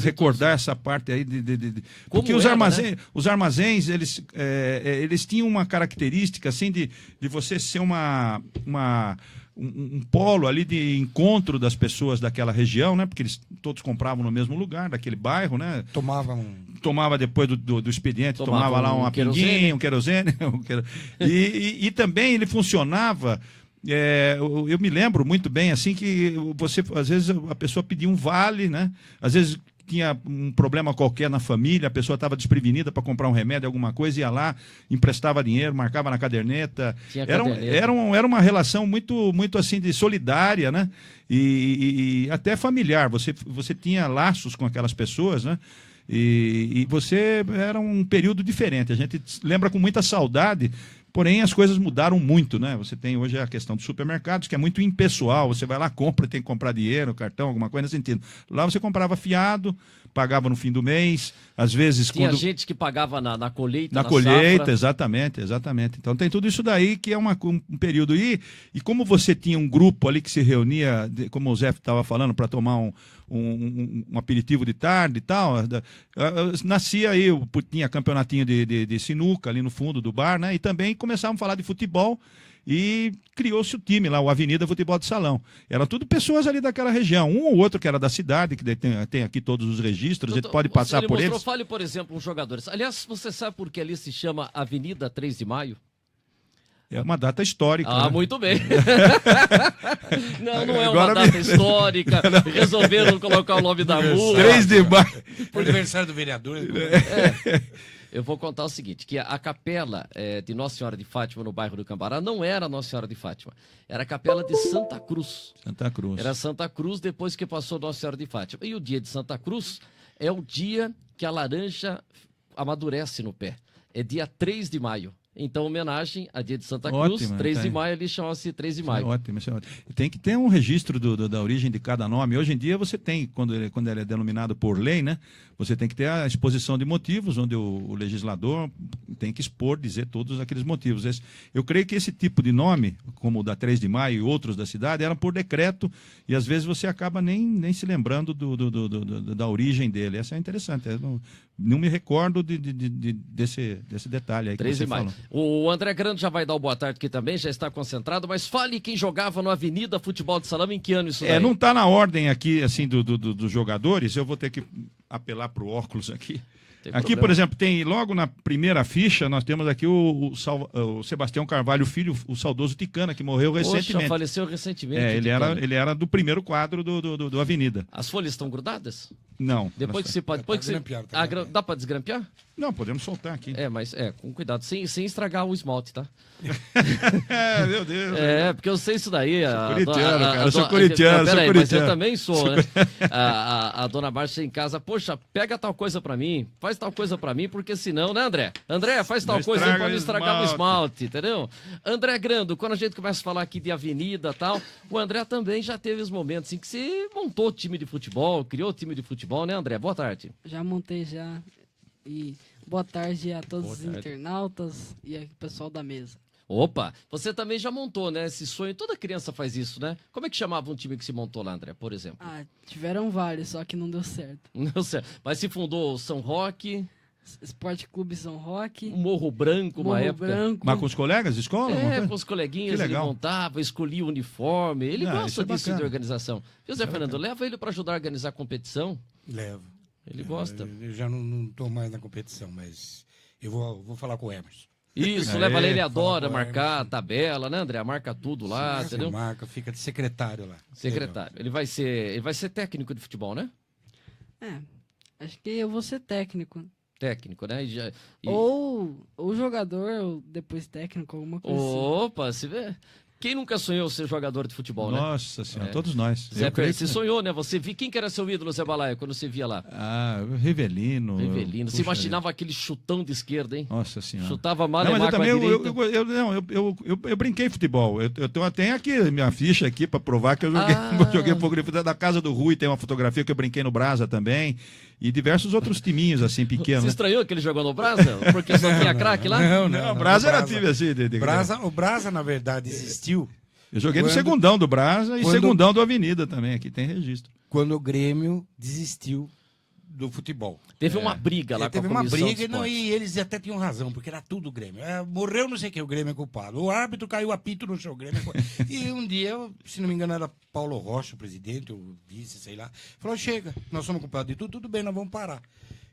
recordar essa parte aí porque os armazéns eles tinham uma característica assim de você ser um polo ali de encontro das pessoas daquela região, né? Porque eles todos compravam no mesmo lugar, daquele bairro, né? Tomava depois do expediente, tomava lá uma pinguinha, um querosene. E também ele funcionava. Eu me lembro muito bem assim que às vezes a pessoa pedia um vale, né? Às vezes tinha um problema qualquer na família, a pessoa estava desprevenida para comprar um remédio, alguma coisa, ia lá, emprestava dinheiro, marcava na caderneta. Era uma relação muito, muito assim de solidária, né? E até familiar. Você tinha laços com aquelas pessoas, né? E você era um período diferente. A gente lembra com muita saudade. Porém, as coisas mudaram muito, né? Você tem hoje a questão dos supermercados, que é muito impessoal. Você vai lá, compra, tem que comprar dinheiro, cartão, alguma coisa nesse sentido. Lá você comprava fiado, pagava no fim do mês, às vezes... Tinha gente que pagava na colheita, na colheita, exatamente. Então tem tudo isso daí que é um período. E como você tinha um grupo ali que se reunia, como o Zé estava falando, para tomar um aperitivo de tarde e tal, nascia aí, tinha campeonatinho de sinuca ali no fundo do bar, né? E também começavam a falar de futebol e criou-se o time lá, o Avenida Futebol de Salão. Eram tudo pessoas ali daquela região, um ou outro que era da cidade, que tem aqui todos os registros, a gente pode passar por eles. Fale, por exemplo, uns jogadores. Aliás, você sabe por que ali se chama Avenida 3 de Maio? É uma data histórica. Ah, né? Muito bem. Não é uma data histórica. Resolveram colocar o nome da música. 3 de maio. Por aniversário do vereador. Eu vou contar o seguinte, que a capela de Nossa Senhora de Fátima, no bairro do Cambará, não era Nossa Senhora de Fátima. Era a capela de Santa Cruz. Santa Cruz. Era Santa Cruz depois que passou Nossa Senhora de Fátima. E o dia de Santa Cruz é o dia que a laranja amadurece no pé. É dia 3 de maio. Então, homenagem a dia de Santa Cruz, ótimo, 3 de maio, ele chama-se 3 de maio. Isso é ótimo. Tem que ter um registro da origem de cada nome. Hoje em dia você tem, quando ele é denominado por lei, né? Você tem que ter a exposição de motivos, onde o legislador tem que expor, dizer todos aqueles motivos. Eu creio que esse tipo de nome, como o da 3 de maio e outros da cidade, eram por decreto, e às vezes você acaba nem se lembrando da origem dele. Essa é interessante. Eu não me recordo desse detalhe aí que você falou. O André Grande já vai dar o boa tarde aqui também, já está concentrado, mas fale quem jogava no Avenida Futebol de Salão, em que ano isso daí? Não está na ordem aqui, assim, dos jogadores, eu vou ter que apelar para o óculos aqui. Aqui, por exemplo, tem logo na primeira ficha, nós temos aqui o Sebastião Carvalho Filho, o saudoso Ticana, que morreu recentemente. Poxa, faleceu recentemente. Ele era do primeiro quadro do Avenida. As folhas estão grudadas? Não. Depois que você pode... Dá para desgrampear? Não, podemos soltar aqui. Mas com cuidado, sem estragar o esmalte, tá? Meu Deus. Porque eu sei isso daí. Sou corintiano. Peraí, mas eu também sou, né? A dona Márcia em casa, poxa, pega tal coisa pra mim, faz tal coisa pra mim, porque senão, né, André? André, faz tal coisa pra não estragar o esmalte, entendeu? André Grando, quando a gente começa a falar aqui de avenida e tal, o André também já teve os momentos em que você montou time de futebol, criou time de futebol, né, André? Boa tarde. Já montei já. E boa tarde a todos os internautas e ao pessoal da mesa. Opa, você também já montou, né? Esse sonho, toda criança faz isso, né? Como é que chamava um time que se montou lá, André, por exemplo? Tiveram vários, só que não deu certo. Não deu certo. Mas se fundou o São Roque... Esporte Clube São Roque. O Morro Branco, uma época. Branco. Mas com os colegas de escola? Com os coleguinhas, ele montava, escolhia o uniforme. Ele gosta disso de organização. José Fernando, leva ele para ajudar a organizar a competição? Levo. Ele gosta. Eu já não estou mais na competição, mas eu vou falar com o Emerson. Isso, leva ele adora marcar a tabela, né, André? Marca tudo lá, entendeu? Marca, fica de secretário lá. Secretário. Ele vai ser técnico de futebol, né? Acho que eu vou ser técnico. Técnico, né? Ou jogador, ou depois técnico, alguma coisa assim. Opa, se vê. Quem nunca sonhou ser jogador de futebol, né? Nossa Senhora, todos nós. Zé, você sonhou, né? Você viu quem que era seu ídolo, Zé Balaia, quando você via lá? Rivelino. Você imaginava aquele chutão de esquerda, hein? Nossa Senhora. Chutava Malemar com a direita. Eu brinquei futebol. Eu tenho aqui minha ficha aqui para provar que eu joguei um pouco de futebol. Da casa do Rui tem uma fotografia que eu brinquei no Brasa também. E diversos outros timinhos, assim, pequenos. Você estranhou que ele jogou no Brasa? Porque só tinha craque lá? Não, o Brasa era time assim. O Brasa, na verdade, existiu. Eu joguei no segundão do Brasa e segundão do Avenida também. Aqui tem registro. Quando o Grêmio desistiu do futebol. Teve uma briga lá com a Teve uma briga e eles até tinham razão, porque era tudo o Grêmio. Morreu não sei quem, o Grêmio é culpado. O árbitro caiu a pito no show, o Grêmio é culpado. E um dia, se não me engano, era Paulo Rocha, o presidente, o vice, sei lá, falou, chega, nós somos culpados de tudo bem, nós vamos parar.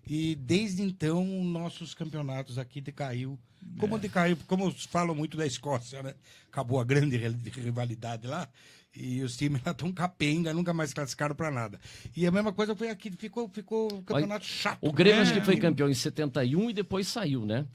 E desde então, nossos campeonatos aqui decaiu. Como falam muito da Escócia, né? Acabou a grande rivalidade lá. E os times lá estão capenga, nunca mais classificaram para nada. E a mesma coisa foi aqui, ficou um campeonato chato. O Grêmio acho que foi campeão em 71 e depois saiu, né?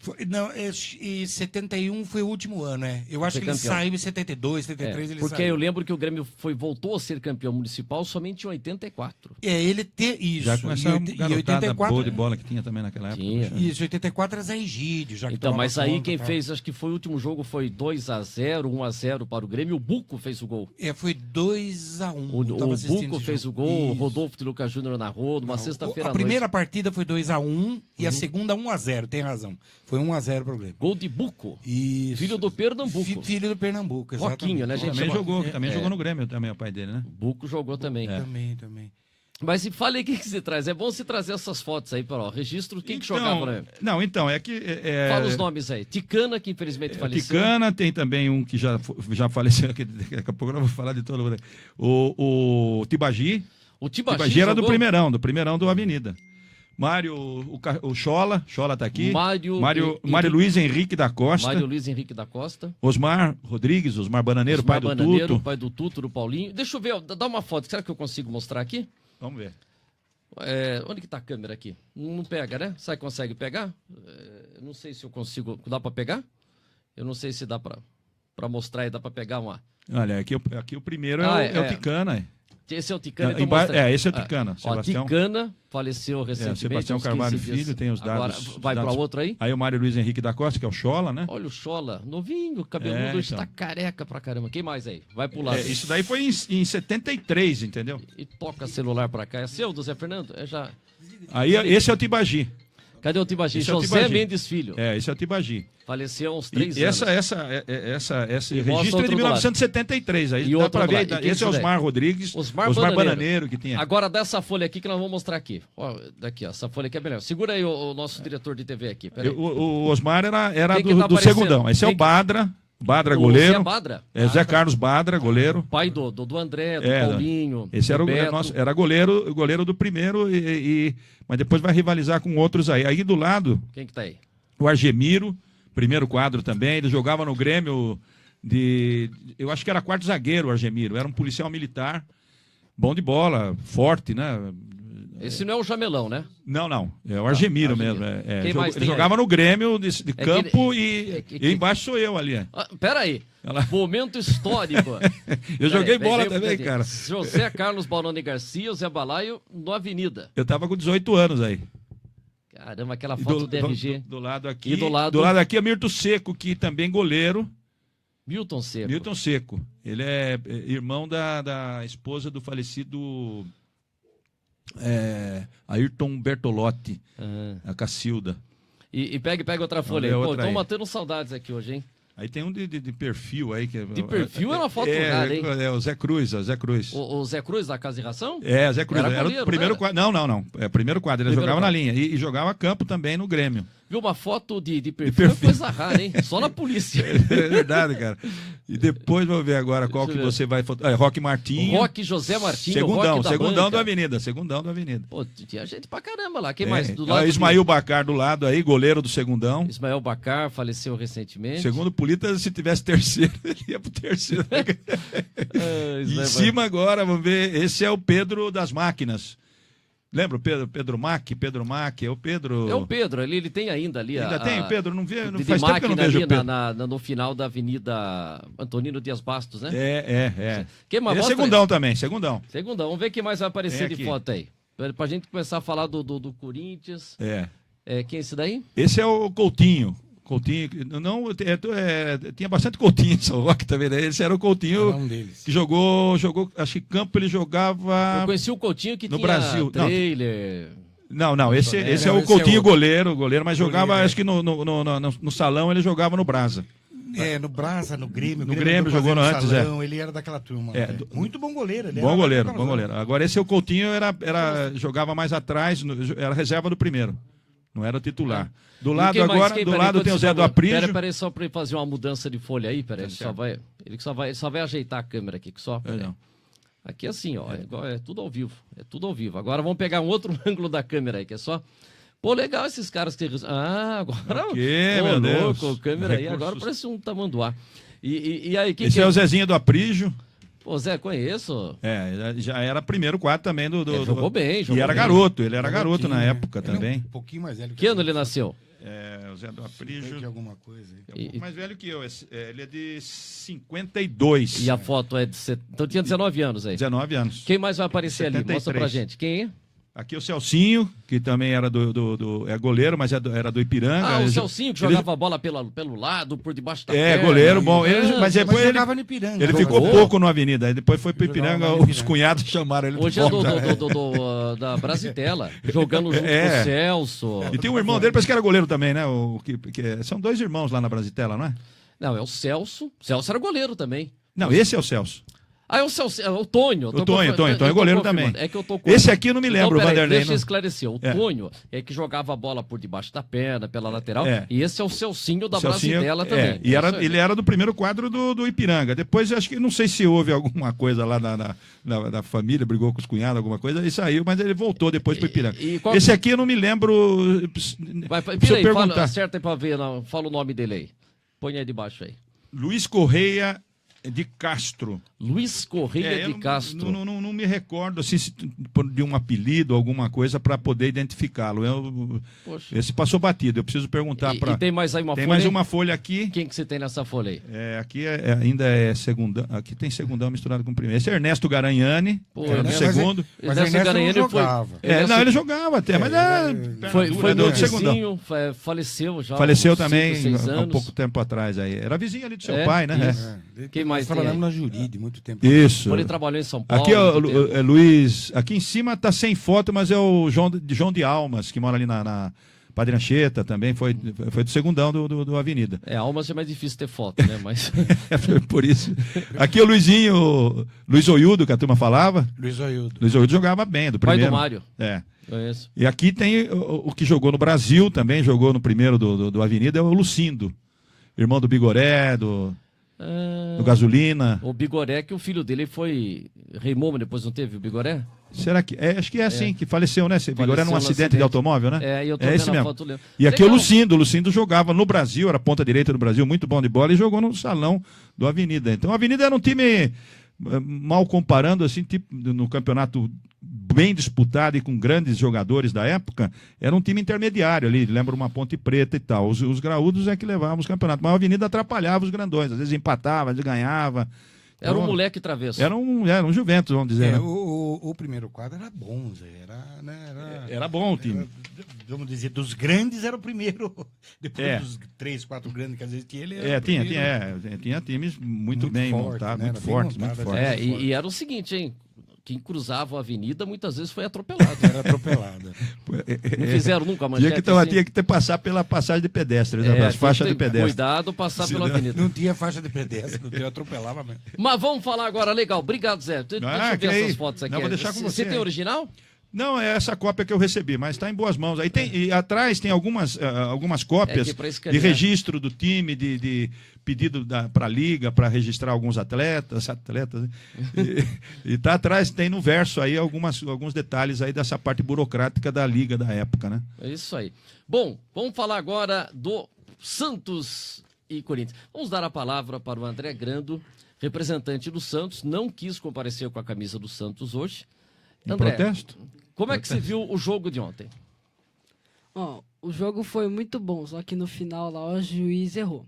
E 71 foi o último ano, né? Eu acho que ele saiu em 72, 73, ele porque saiu. Eu lembro que o Grêmio voltou a ser campeão municipal somente em 84. Isso. Já com essa e 84 boa de bola que tinha também naquela época. Isso, 84 era Zé Egídio. Já que então, mas aí conta, quem fez, acho que foi o último jogo, foi 2-0, 1-0 para o Grêmio. O Buco fez o gol. Foi 2-1. O Buco fez o gol, o Rodolfo de Lucas Júnior narrou, numa sexta-feira à noite. A primeira partida foi 2-1 e a segunda 1-0, tem razão. Foi 1-0 pro Grêmio. Gol de Buco. Isso. Filho do Pernambuco. Filho do Pernambuco, exatamente. Roquinho, né, gente? Também jogou no Grêmio, também, o pai dele, né? O Buco jogou também. Também. Mas se fale aí o que se traz. É bom se trazer essas fotos aí para o registro. Quem que jogava, né? Não, então, é que... Fala os nomes aí. Ticana, que infelizmente faleceu. Ticana, tem também um que já faleceu, que daqui a pouco eu vou falar de todo mundo. O Tibagi. O Tibagi era do primeirão do Avenida. Mário, o Chola tá aqui. Mário Luiz Henrique da Costa. Mário Luiz Henrique da Costa. Osmar Rodrigues, Osmar Bananeiro, pai do Tuto. Pai do Tuto, do Paulinho. Deixa eu ver, dá uma foto. Será que eu consigo mostrar aqui? Vamos ver. Onde que tá a câmera aqui? Não pega, né? Será que consegue pegar? Não sei se eu consigo. Dá para pegar? Eu não sei se dá para mostrar e dá para pegar uma. Olha, aqui o primeiro é o Ticana. Esse é o Ticana. Esse é o Ticana. Sebastião. Ticana faleceu recentemente. Sebastião Carvalho Filho, tem os dados. Agora vai para outro aí? Aí o Mário Luiz Henrique da Costa, que é o Chola, né? Olha o Chola, novinho, cabeludo, está careca pra caramba. Quem mais aí? Vai pro lado. Isso daí foi em 73, entendeu? E toca celular pra cá. É seu, do Zé Fernando? Aí esse é o Tibagi. Cadê o Tibagi? José Mendes Filho. Esse é o Tibagi. Faleceu há uns 3 anos. Esse registro é de 1973. Aí dá pra ver. Esse é o Osmar Rodrigues. Osmar Bananeiro que tinha. Agora dá essa folha aqui que nós vamos mostrar aqui. Daqui, ó. Essa folha aqui é melhor. Segura aí o nosso diretor de TV aqui. O Osmar era do segundão. Esse é o Badra. Badra, goleiro. Zé Badra? Zé Carlos Badra, goleiro. Pai do André, do Paulinho. Esse era goleiro do primeiro, mas depois vai rivalizar com outros aí. Aí do lado. Quem que tá aí? O Argemiro, primeiro quadro também. Ele jogava no Grêmio eu acho que era quarto zagueiro o Argemiro. Era um policial militar, bom de bola, forte, né? Esse não é o Jamelão, né? Não. É o Argemiro mesmo. Ele jogava aí? No Grêmio de campo e embaixo sou eu ali. Pera aí. Momento histórico. Eu joguei bola também, cara. José Carlos Baloni Garcia, Zé Balaio, no Avenida. Eu tava com 18 anos aí. Caramba, aquela foto do DRG. Do lado aqui. E do lado aqui é Mirto Seco, que também goleiro. Milton Seco. Ele é irmão da esposa do falecido Ayrton Bertolotti, a Cacilda. E pega outra folha aí. Estão matando saudades aqui hoje, hein? Aí tem um de perfil aí. De perfil é uma foto rara, hein? É o Zé Cruz. O Zé Cruz da Casa de Ração? O Zé Cruz. Era o primeiro quadro. Não. É primeiro quadro. Ele jogava na linha. E jogava campo também no Grêmio. Viu, uma foto de perfil é coisa rara, hein? Só na polícia. É verdade, cara. E depois vamos ver agora qual que você vai... Roque Martinho. Roque José Martinho. Segundão da Avenida. Pô, tinha gente pra caramba lá. Quem mais? Do lado Ismael Bacar do lado aí, goleiro do Segundão. Ismael Bacar faleceu recentemente. Segundo o Polita, se tivesse terceiro, ele ia pro terceiro. Em cima agora, vamos ver, esse é o Pedro das Máquinas. Lembra o Pedro Mac? É o Pedro. É o Pedro, ele tem ainda ali. Ainda tem o Pedro? Não vê, não faz tempo que eu não vejo o Pedro. No final da Avenida Antonino Dias Bastos, né? É. Quem mais ele é segundão também, segundão. Vamos ver quem mais vai aparecer de foto aí. Pra gente começar a falar do Corinthians. Quem é esse daí? Esse é o Coutinho. Tinha bastante Coutinho em São Roque também, né? Esse era o Coutinho que jogou, acho que campo ele jogava... Eu conheci o Coutinho que no tinha Brasil. Trailer... Não, esse é o Coutinho goleiro, mas jogava, acho que no salão ele jogava no Brasa. No Brasa, no Grêmio. No Grêmio jogou no antes, salão, ele era daquela turma. Muito bom goleiro. Bom goleiro. Agora esse Coutinho jogava mais atrás, era reserva do primeiro. Não era titular. Do lado agora, tem o Zé do Aprígio. Peraí, só para ele fazer uma mudança de folha aí, peraí. Ele só vai ajeitar a câmera aqui, que só. Aqui é assim, ó, é tudo ao vivo. É tudo ao vivo. Agora vamos pegar um outro ângulo da câmera aí, que é só. Pô, legal esses caras que... agora... meu Deus. Louco, câmera aí, agora parece um tamanduá. E aí, esse é o Zezinho do Aprígio. Pô, Zé, conheço. Já era primeiro quadro também do... Jogou bem, E era garoto, ele era garoto na época também. Um pouquinho mais velho que ano ele nasceu? O Zé do Aprígio. De alguma coisa. É um pouco mais velho que eu. Ele é de 52. E a foto é de... Então tinha 19 anos aí. 19 anos. Quem mais vai aparecer 73. Ali? Mostra pra gente. Quem é? Aqui o Celcinho, que também era é goleiro, mas era do Ipiranga. O Celcinho que jogava a bola pelo lado, por debaixo da perna. Goleiro bom. Mas depois ele jogava no Ipiranga. Ele ficou pouco no Avenida. Aí depois foi pro Ipiranga, os cunhados chamaram ele. Hoje é da Brasitela, jogando junto com o Celso. E tem um irmão dele, parece que era goleiro também, né? São dois irmãos lá na Brasitela, não é? Não, é o Celso. Celso era goleiro também. Não, esse é o Celso. É o Celso, o Tonho. O Tonho é goleiro também. É que eu tô esse aqui eu não me lembro, o Vanderlei. Deixa eu esclarecer. O Tonho é que jogava a bola por debaixo da perna, pela lateral. E esse é o Celcinho da Brasitela também. E ele era do primeiro quadro do Ipiranga. Depois, acho que não sei se houve alguma coisa lá na família, brigou com os cunhados, alguma coisa, e saiu, mas ele voltou depois pro Ipiranga. Esse aqui eu não me lembro. Peraí, acerta aí pra ver, fala o nome dele aí. Põe aí debaixo aí. Luiz Correia de Castro. Luiz Correia de Castro. Não me recordo assim, de um apelido, alguma coisa para poder identificá-lo. Esse passou batido. Eu preciso perguntar para. E tem mais aí uma folha? Tem mais uma folha aqui. Quem que você tem nessa folha aí? Aqui ainda é segundão. Aqui tem segundão misturado com primeiro. Esse é Ernesto Garanhani. Era do segundo. Mas Ernesto Garanhani não jogava. Ele jogava até, mas foi do segundo. Faleceu já. Faleceu também há um pouco tempo atrás aí. Era vizinho ali do seu pai, né? Quem mais tem? Trabalhamos na Juride muito tempo. Isso. Ele trabalhou em São Paulo. Aqui é Luiz. Aqui em cima tá sem foto, mas é o João de Almas, que mora ali na Padre Anchieta também. Foi do segundão do Avenida. Almas é mais difícil ter foto, né? Mas... por isso. Aqui é o Luiz Oildo, que a turma falava. Luiz Oildo jogava bem, do primeiro. Pai do Mário. Conheço. E aqui tem o que jogou no Brasil também, jogou no primeiro do Avenida, é o Lucindo. Irmão do Bigoré, do Gasolina. O Bigoré, que o filho dele foi Reimou, mas depois não teve o Bigoré? Será que? Acho que é assim, que faleceu, né? Esse Bigoré num acidente de automóvel, né? E eu tô vendo esse mesmo. Foto, e aqui legal. O Lucindo jogava no Brasil, era ponta direita do Brasil, muito bom de bola, e jogou no salão do Avenida. Então, a Avenida era um time, mal comparando, assim, tipo, no campeonato bem disputado e com grandes jogadores da época, era um time intermediário ali, lembra uma Ponte Preta e tal. Os graúdos é que levavam os campeonatos, mas a Avenida atrapalhava os grandões, às vezes empatava, às vezes ganhava. Era um moleque travesso. Era um Juventus, vamos dizer. Né? O primeiro quadro era bom, Zé. Era bom o time. Vamos dizer, dos grandes era o primeiro. Depois dos 3, 4 grandes que às vezes tinha, ele era tinha times muito bem montados, muito fortes. E era o seguinte, hein? Quem cruzava a avenida muitas vezes foi atropelado. Era atropelado. Não fizeram nunca a manchete. Tinha que ter passar pela passagem de pedestres, as faixas de pedestre. Cuidado, passar pela avenida. Não tinha faixa de pedestre, eu atropelava mesmo. Mas vamos falar agora, legal. Obrigado, Zé. Deixa eu ver essas fotos aqui. Não, vou deixar com você. Você tem original? Não, é essa cópia que eu recebi, mas está em boas mãos. Aí e atrás tem algumas cópias de registro do time, de pedido para a liga, para registrar alguns atletas, né? E tá atrás, tem no verso aí alguns detalhes aí dessa parte burocrática da liga da época, né? É isso aí. Bom, vamos falar agora do Santos e Corinthians. Vamos dar a palavra para o André Grando, representante do Santos, não quis comparecer com a camisa do Santos hoje. André, protesto? Como é que você viu o jogo de ontem? O jogo foi muito bom, só que no final lá o juiz errou.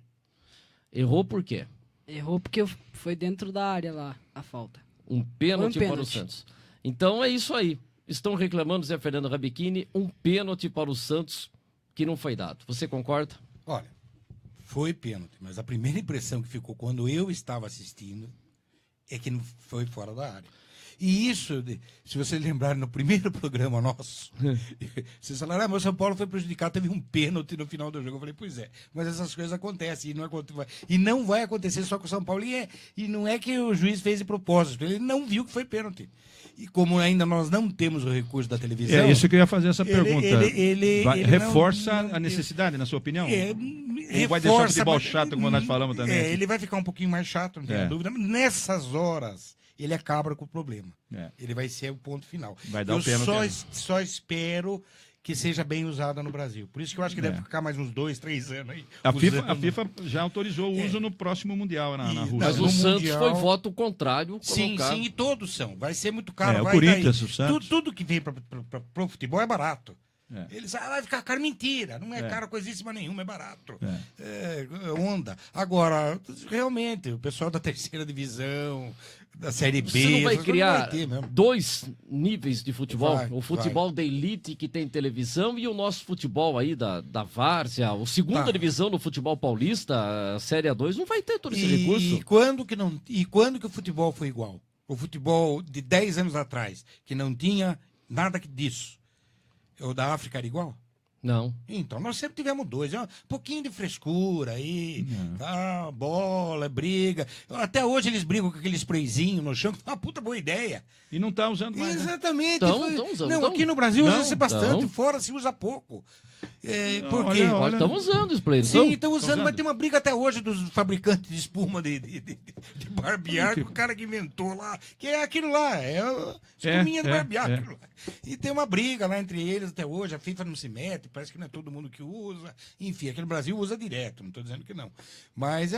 Errou por quê? Errou porque foi dentro da área lá a falta. Um pênalti para o Santos. Então é isso aí. Estão reclamando, Zé Fernando Rabechini, um pênalti para o Santos que não foi dado. Você concorda? Olha, foi pênalti, mas a primeira impressão que ficou quando eu estava assistindo é que não foi fora da área. E isso, se vocês lembrarem, no primeiro programa nosso, vocês falaram, mas o São Paulo foi prejudicado, teve um pênalti no final do jogo. Eu falei, pois é, mas essas coisas acontecem, e não vai acontecer só com o São Paulo. E não é que o juiz fez de propósito, ele não viu que foi pênalti. E como ainda nós não temos o recurso da televisão... É isso que eu ia fazer essa pergunta. Ele reforça a necessidade, na sua opinião? Ou vai deixar o futebol chato, como nós falamos também? Ele vai ficar um pouquinho mais chato, não tenho dúvida. Mas nessas horas, ele acaba com o problema. Ele vai ser o ponto final. Vai dar o pênalti. Só espero que seja bem usada no Brasil. Por isso que eu acho que deve ficar mais uns 2, 3 anos aí. A FIFA já autorizou o uso no próximo Mundial na Rússia. Mas o Santos foi voto contrário. Sim, e todos são. Vai ser muito caro. O Corinthians, o Santos. Tudo que vem para o futebol é barato. Eles vai ficar caro, mentira. Não é caro coisíssima nenhuma, é barato. É onda. Agora, realmente, o pessoal da terceira divisão, da Série B... Você não vai criar 2 níveis de futebol? O futebol da elite, que tem televisão, e o nosso futebol aí da várzea, o segunda divisão do futebol paulista, a Série A2, não vai ter todo esse recurso. E quando que o futebol foi igual? O futebol de 10 anos atrás, que não tinha nada disso. O da África era igual? Não. Então, nós sempre tivemos 2. Um pouquinho de frescura aí, bola, briga. Até hoje eles brigam com aquele sprayzinho no chão, que é uma puta boa ideia. E não tá usando mais. Exatamente. Estão usando. Não, aqui no Brasil usa-se bastante, fora se usa pouco. Por quê? Estamos usando spray. Sim, estão usando, mas tem uma briga até hoje dos fabricantes de espuma de barbear, com o cara que inventou lá, que é aquilo lá, espuminha de barbear. Aquilo lá. E tem uma briga lá entre eles até hoje, a FIFA não se mete, parece que não é todo mundo que usa. Enfim, aqui no Brasil usa direto, não estou dizendo que não. Mas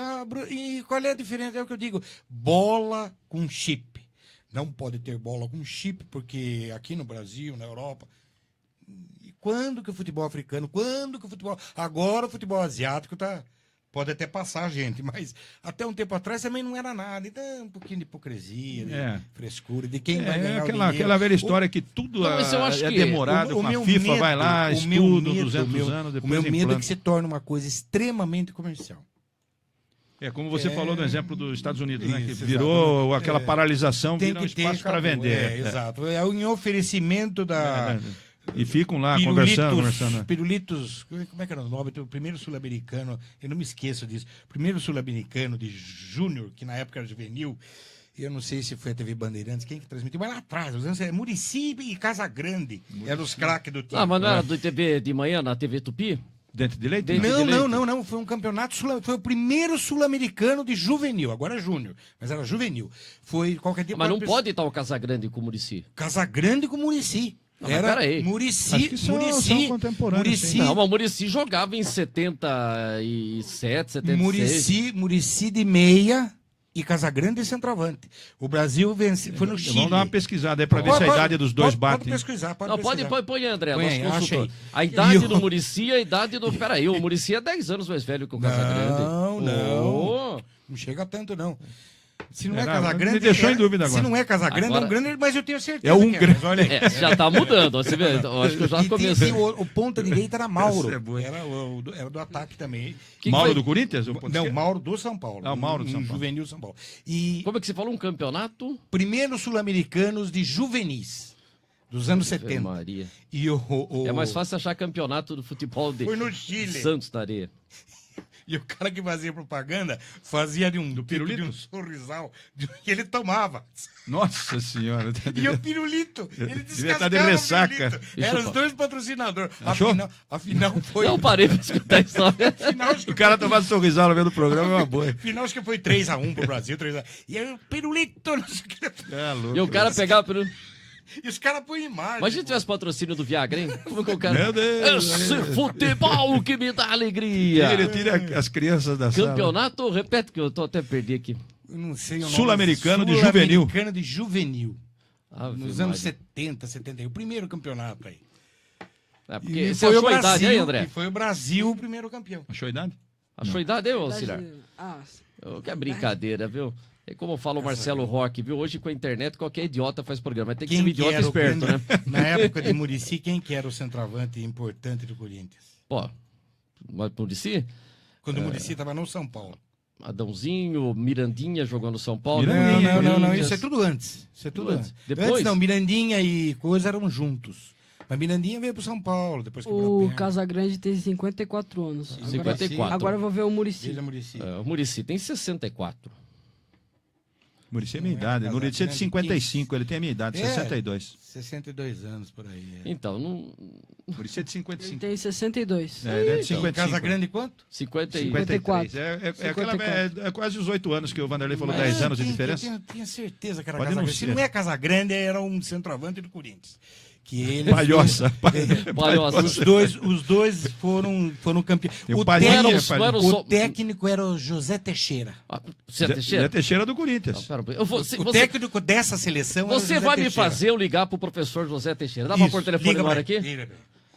e qual é a diferença? É o que eu digo, bola com chip. Não pode ter bola com chip, porque aqui no Brasil, na Europa... Quando que o futebol africano, agora o futebol asiático pode até passar, gente, mas até um tempo atrás também não era nada. Então, um pouquinho de hipocrisia, de frescura, de quem vai ganhar aquela velha história que tudo é demorado, a FIFA vai lá, estuda 200 anos, depois o meu medo é que se torne uma coisa extremamente comercial. Como você falou no exemplo dos Estados Unidos, né? Que virou aquela paralização, vira um espaço para vender. Exato. É em oferecimento da... E ficam lá conversando. Pirulitos, como é que era o nome? O primeiro sul-americano, eu não me esqueço disso, o primeiro sul-americano de Júnior, que na época era juvenil, eu não sei se foi a TV Bandeirantes, quem que transmitiu, mas lá atrás, Muricy e Casagrande, eram os craques do time. Mas não era do TV de manhã, na TV Tupi? Dente de leite? Não, foi um campeonato foi o primeiro sul-americano de juvenil, agora é júnior, mas era juvenil. Foi qualquer dia. Mas não pode estar o Casagrande com o Muricy. Casagrande com o Muricy. Era Muricy contemporâneos. Não, mas o Muricy jogava em 77, 76. Muricy de meia e Casagrande de centroavante. O Brasil foi no Chile. Vamos dar uma pesquisada aí para ver se a idade dos dois bate. Pode pesquisar. Põe, André, a idade do Muricy e a idade do... Peraí, o Muricy é 10 anos mais velho que o Casagrande. Não chega tanto, não. Se não é Casagrande... Me deixou em dúvida agora. Se não é Casagrande, é um grande, mas eu tenho certeza. É um grande. Olha aí. Já tá mudando, você vê. Acho que eu já comecei. O ponta direita era Mauro. Era do ataque também. Mauro do Corinthians? Não, Mauro do São Paulo. O Mauro do São Paulo. Juvenil São Paulo. Como é que você falou? Um campeonato? Primeiro sul-americanos de juvenis. Dos anos 70. Maria. É mais fácil achar campeonato do futebol de Foi no Chile. Santos da Areia. E o cara que fazia propaganda fazia de um sorrisal que ele tomava. Nossa senhora. E o pirulito, ele descascava de ressaca. Eram os dois patrocinadores. Afinal foi... Eu parei pra escutar a história. O cara tomava sorrisal no meio do programa, é uma boa. Afinal, acho que foi 3-1 pro Brasil. 3-1. E aí o pirulito... Não sei o que... E o cara pegava o pirulito... E os caras põem imagem. Imagina se tivesse patrocínio do Viagra, hein? Como que o cara... Meu Deus! Esse futebol que me dá alegria! Ele tira as crianças da sala. Campeonato, repete que eu tô até perdi aqui. Eu não sei o nome. Sul-americano de juvenil. Sul-americano de juvenil. Nos anos 70, 71. O primeiro campeonato aí. Porque você achou a idade aí, André? E foi o Brasil o primeiro campeão. Achou a idade? Achou a idade aí, Auxiliar? Que é brincadeira, viu? É como fala o Marcelo Roque, viu? Hoje com a internet qualquer idiota faz programa. Tem que ser um idiota esperto, né? Na época de Muricy, quem que era o centroavante importante do Corinthians? Mas Muricy? Quando o Muricy estava no São Paulo. Adãozinho, Mirandinha jogou no São Paulo. Não, isso é tudo antes. Isso é tudo antes. Depois? Antes não, Mirandinha e coisa eram juntos. Mas Mirandinha veio pro São Paulo, depois O Casagrande tem 54 anos. 54. Agora eu vou ver o Muricy. O Muricy tem 64. Muricy é minha idade. O Muricy é de 55, ele tem a minha idade, 62. 62 anos por aí. Então, não... Muricy é de 55. Ele tem 62. Ele é de 55. Casagrande quanto? 54. É quase 18 anos que o Vanderlei falou, 10 anos de diferença. Eu tinha certeza que era Casagrande. Se não é Casagrande, era um centroavante do Corinthians. Que ele Palhoça. Os dois foram campeões. O técnico era o José Teixeira. José Teixeira do Corinthians. O técnico dessa seleção era o José vai Teixeira. me fazer eu ligar pro professor José Teixeira. Dá pra pôr o telefone agora aqui?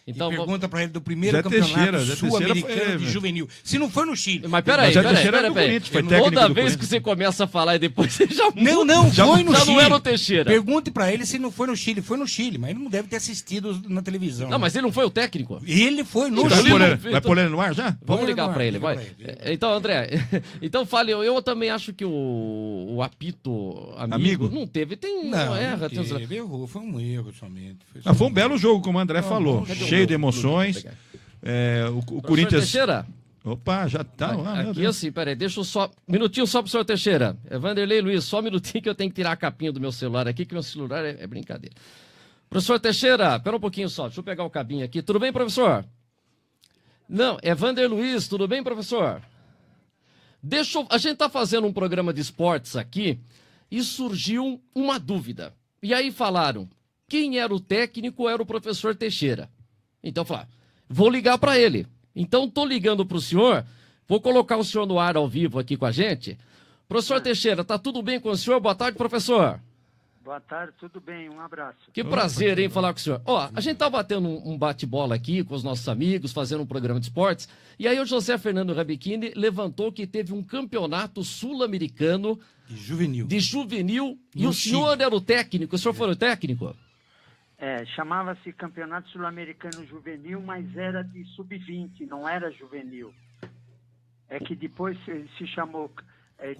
Então, pergunta pra ele do primeiro campeonato sul-americano de juvenil. Se não foi no Chile. Mas peraí. Toda vez que você começa a falar e depois você já muda. Não, foi no Chile. Não era o Teixeira. Pergunte pra ele se não foi no Chile. Foi no Chile, mas ele não deve ter assistido na televisão. Não, mas ele não foi o técnico. Ele foi no Chile. Vai pôr ele no ar já? Vamos ligar pra ele, vai. Então, André, então fale, eu também acho que o apito amigo não teve, não erra. Errou, foi um erro somente. Foi um belo jogo, como o André falou. Cheio de emoções. O Corinthians. Teixeira? Opa, já tá lá. Aqui assim, peraí, deixa eu só. Minutinho só pro senhor Teixeira. Vanderlei Luiz, só um minutinho que eu tenho que tirar a capinha do meu celular aqui, que meu celular é brincadeira. Professor Teixeira, pera um pouquinho só, deixa eu pegar o cabinho aqui. Tudo bem, professor? Não, é Vander Luiz, tudo bem, professor? A gente tá fazendo um programa de esportes aqui e surgiu uma dúvida. E aí falaram, quem era o técnico era o professor Teixeira. Então eu falei, vou ligar para ele. Então estou ligando para o senhor, vou colocar o senhor no ar ao vivo aqui com a gente. Professor Teixeira, tá tudo bem com o senhor? Boa tarde, professor. Boa tarde, tudo bem, um abraço. Que prazer, hein, falar com o senhor. Ó, a gente tá batendo um bate-bola aqui com os nossos amigos, fazendo um programa de esportes, e aí o José Fernando Rabechini levantou que teve um campeonato sul-americano de juvenil e o senhor era o técnico, o senhor foi o técnico? Chamava-se Campeonato Sul-Americano Juvenil, mas era de sub-20, não era juvenil. É que depois se chamou,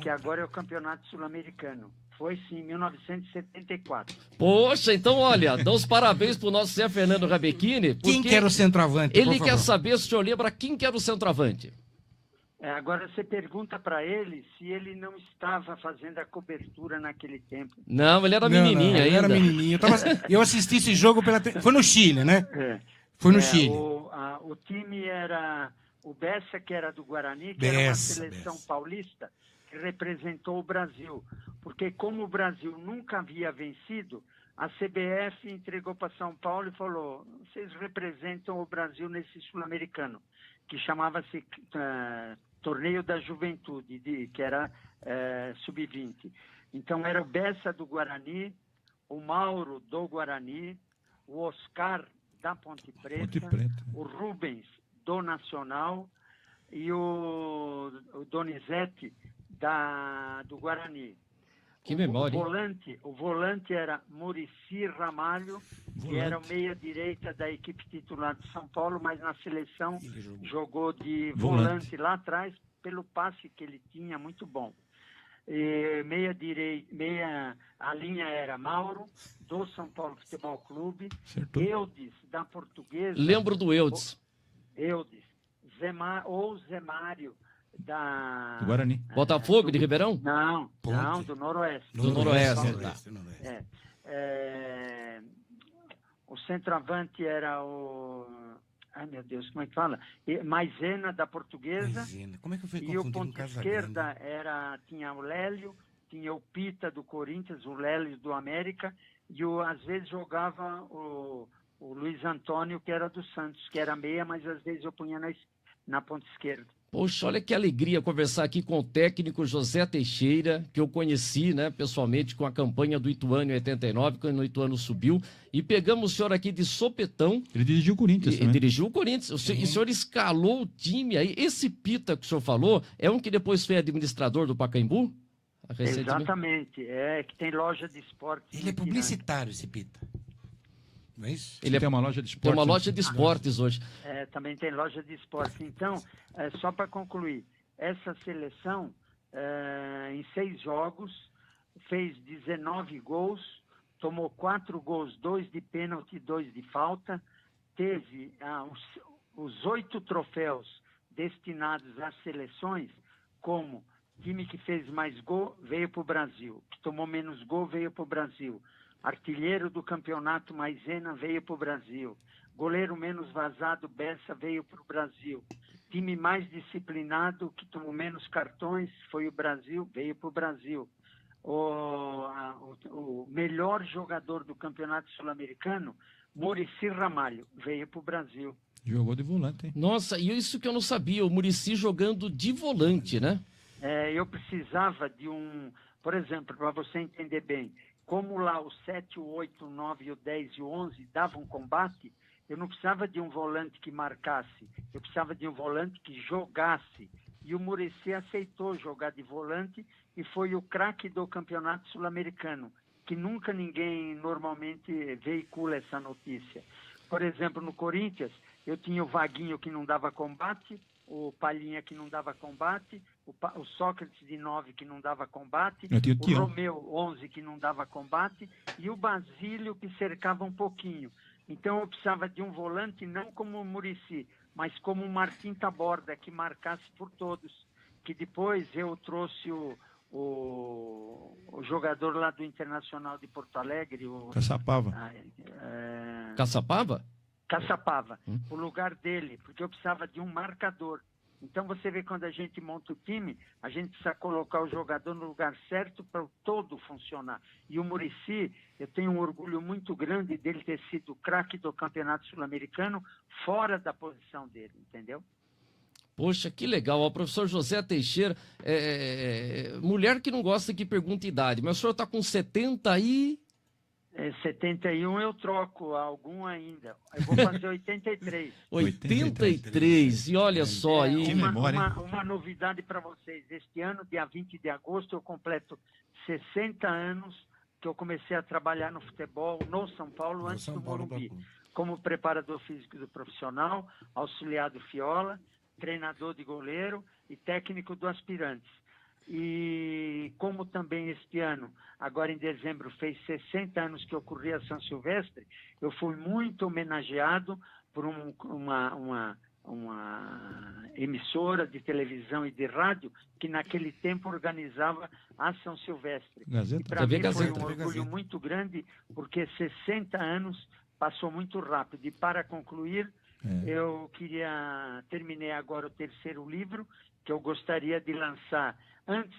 que agora é o Campeonato Sul-Americano. Foi sim, em 1974. Poxa, então olha, dá os parabéns pro nosso Zé Fernando Rabechini. Quem que era o centroavante? Ele quer saber se o senhor lembra quem que era o centroavante. Agora você pergunta para ele se ele não estava fazendo a cobertura naquele tempo. Não, ele era menininho ainda. Ele era menininho. Eu assisti esse jogo foi no Chile, né? Foi no Chile. O time era o Bessa, que era do Guarani, que era uma seleção paulista, que representou o Brasil. Porque como o Brasil nunca havia vencido, a CBF entregou para São Paulo e falou, vocês representam o Brasil nesse sul-americano, que chamava-se Torneio da Juventude, que era sub-20. Então era o Bessa do Guarani, o Mauro do Guarani, o Oscar da Ponte Preta, o Rubens do Nacional e o Donizete do Guarani. Que memória. O volante era Muricy Ramalho, que era o meia-direita da equipe titular de São Paulo, mas na seleção jogou de volante lá atrás, pelo passe que ele tinha, muito bom. A linha era Mauro, do São Paulo Futebol Clube, certo. Eudes, da Portuguesa. Lembro do Eudes. Eudes, Zemário, do Guarani. Botafogo de Ribeirão? Não, do Noroeste. Do Noroeste. O centroavante era o... Ai, meu Deus, como é que fala? Maisena, da Portuguesa. Maisena. Como é que eu fui e o ponto esquerda tinha o Lélio, tinha o Pita do Corinthians, o Lélio do América, e às vezes jogava o Luiz Antônio, que era do Santos, que era meia, mas às vezes eu punha na ponta esquerda. Poxa, olha que alegria conversar aqui com o técnico José Teixeira, que eu conheci, né, pessoalmente com a campanha do Ituano em 89, quando o Ituano subiu, e pegamos o senhor aqui de sopetão. Ele dirigiu o Corinthians também. Dirigiu o Corinthians. E o senhor escalou o time aí. Esse Pita que o senhor falou, é um que depois foi administrador do Pacaembu? Exatamente, que tem loja de esportes. Ele é publicitário, esse Pita. Não é isso? Ele tem uma loja de esportes. Tem uma loja de esportes hoje. Também tem loja de esportes. Então, só para concluir, essa seleção em 6 jogos, fez 19 gols, tomou 4 gols, 2 de pênalti e 2 de falta, teve os 8 troféus destinados às seleções, como time que fez mais gol veio para o Brasil, que tomou menos gol veio para o Brasil, artilheiro do campeonato Maisena veio para o Brasil, goleiro menos vazado Bessa veio para o Brasil, time mais disciplinado que tomou menos cartões foi o Brasil, veio para o Brasil. O melhor jogador do campeonato sul-americano, Muricy Ramalho, veio para o Brasil. Jogou de volante, hein? Nossa, e isso que eu não sabia, o Muricy jogando de volante, né? Eu precisava de por exemplo, para você entender bem, como lá o 7, o 8, o 9, o 10 e o 11 davam combate, eu não precisava de um volante que marcasse, eu precisava de um volante que jogasse. E o Muricy aceitou jogar de volante e foi o craque do campeonato sul-americano, que nunca ninguém normalmente veicula essa notícia. Por exemplo, no Corinthians, eu tinha o Vaguinho que não dava combate, o Palhinha que não dava combate, o Sócrates de 9 que não dava combate, o Romeu 11 que não dava combate e o Basílio que cercava um pouquinho. Então eu precisava de um volante não como o Muricy, mas como o Martim Taborda, que marcasse por todos. Que depois eu trouxe o jogador lá do Internacional de Porto Alegre, o Caçapava. Caçapava? Caçapava, o lugar dele, porque eu precisava de um marcador. Então você vê, quando a gente monta o time, a gente precisa colocar o jogador no lugar certo para o todo funcionar. E o Muricy, eu tenho um orgulho muito grande dele ter sido craque do Campeonato Sul-Americano fora da posição dele, entendeu? Poxa, que legal. O professor José Teixeira, mulher que não gosta que pergunte idade, mas o senhor está com 70 e... 71 eu troco, algum ainda. Eu vou fazer 83. 83, e olha só aí. Uma novidade para vocês. Este ano, dia 20 de agosto, eu completo 60 anos que eu comecei a trabalhar no futebol no São Paulo, antes do Morumbi. Como preparador físico do profissional, auxiliar do Fiola, treinador de goleiro e técnico do Aspirantes. E como também este ano, agora em dezembro, fez 60 anos que eu corri a São Silvestre, eu fui muito homenageado por uma emissora de televisão e de rádio que naquele tempo organizava a São Silvestre. Gazeta. E para mim foi um orgulho muito grande, porque 60 anos passou muito rápido. E para concluir, eu terminei agora o 3º livro, que eu gostaria de lançar antes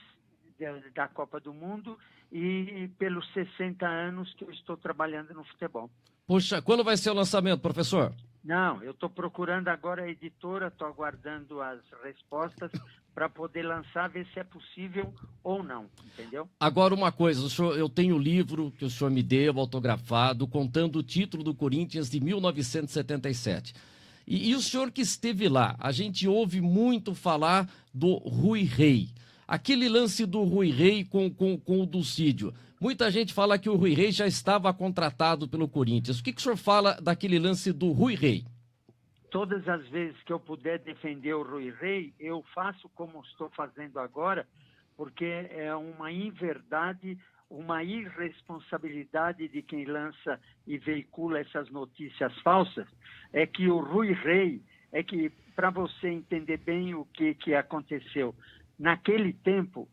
da Copa do Mundo e pelos 60 anos que eu estou trabalhando no futebol. Poxa, quando vai ser o lançamento, professor? Não, eu estou procurando agora a editora, estou aguardando as respostas para poder lançar, ver se é possível ou não, entendeu? Agora uma coisa, eu tenho o livro que o senhor me deu, autografado, contando o título do Corinthians de 1977. E o senhor que esteve lá, a gente ouve muito falar do Rui Rei. Aquele lance do Rui Rei com o Dulcídio. Muita gente fala que o Rui Rei já estava contratado pelo Corinthians. O que o senhor fala daquele lance do Rui Rei? Todas as vezes que eu puder defender o Rui Rei, eu faço como estou fazendo agora, porque é uma inverdade, uma irresponsabilidade de quem lança e veicula essas notícias falsas. É que o Rui Rei, para você entender bem o que aconteceu, naquele tempo,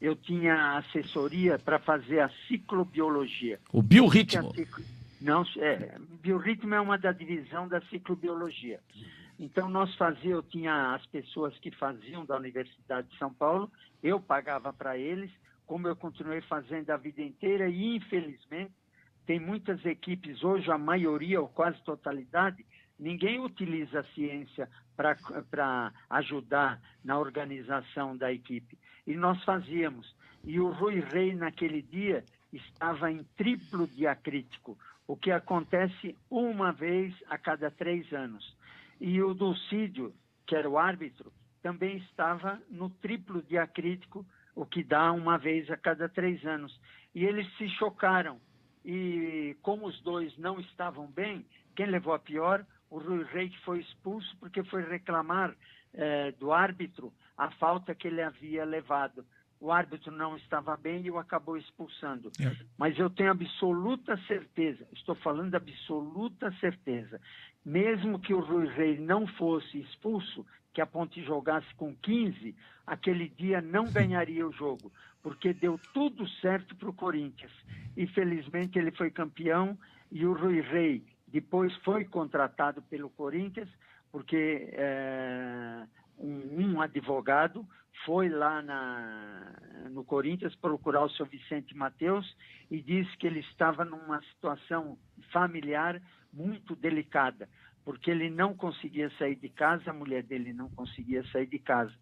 eu tinha assessoria para fazer a ciclobiologia. O biorritmo. Não, biorritmo é uma da divisão da ciclobiologia. Então, eu tinha as pessoas que faziam da Universidade de São Paulo, eu pagava para eles, como eu continuei fazendo a vida inteira, e infelizmente, tem muitas equipes hoje, a maioria ou quase totalidade, ninguém utiliza a ciência para ajudar na organização da equipe. E nós fazíamos. E o Rui Rei, naquele dia, estava em triplo diacrítico, o que acontece uma vez a cada 3 anos. E o Dulcídio, que era o árbitro, também estava no triplo diacrítico, o que dá uma vez a cada 3 anos. E eles se chocaram. E como os dois não estavam bem, quem levou a pior? O Rui Rei, que foi expulso porque foi reclamar do árbitro a falta que ele havia levado. O árbitro não estava bem e o acabou expulsando. Mas eu tenho absoluta certeza, estou falando absoluta certeza, mesmo que o Rui Rei não fosse expulso, que a Ponte jogasse com 15, aquele dia não ganharia o jogo, porque deu tudo certo para o Corinthians. Infelizmente ele foi campeão e o Rui Rei depois foi contratado pelo Corinthians, porque um advogado foi lá no Corinthians procurar o seu Vicente Mateus e disse que ele estava numa situação familiar muito delicada, porque ele não conseguia sair de casa, a mulher dele não conseguia sair de casa.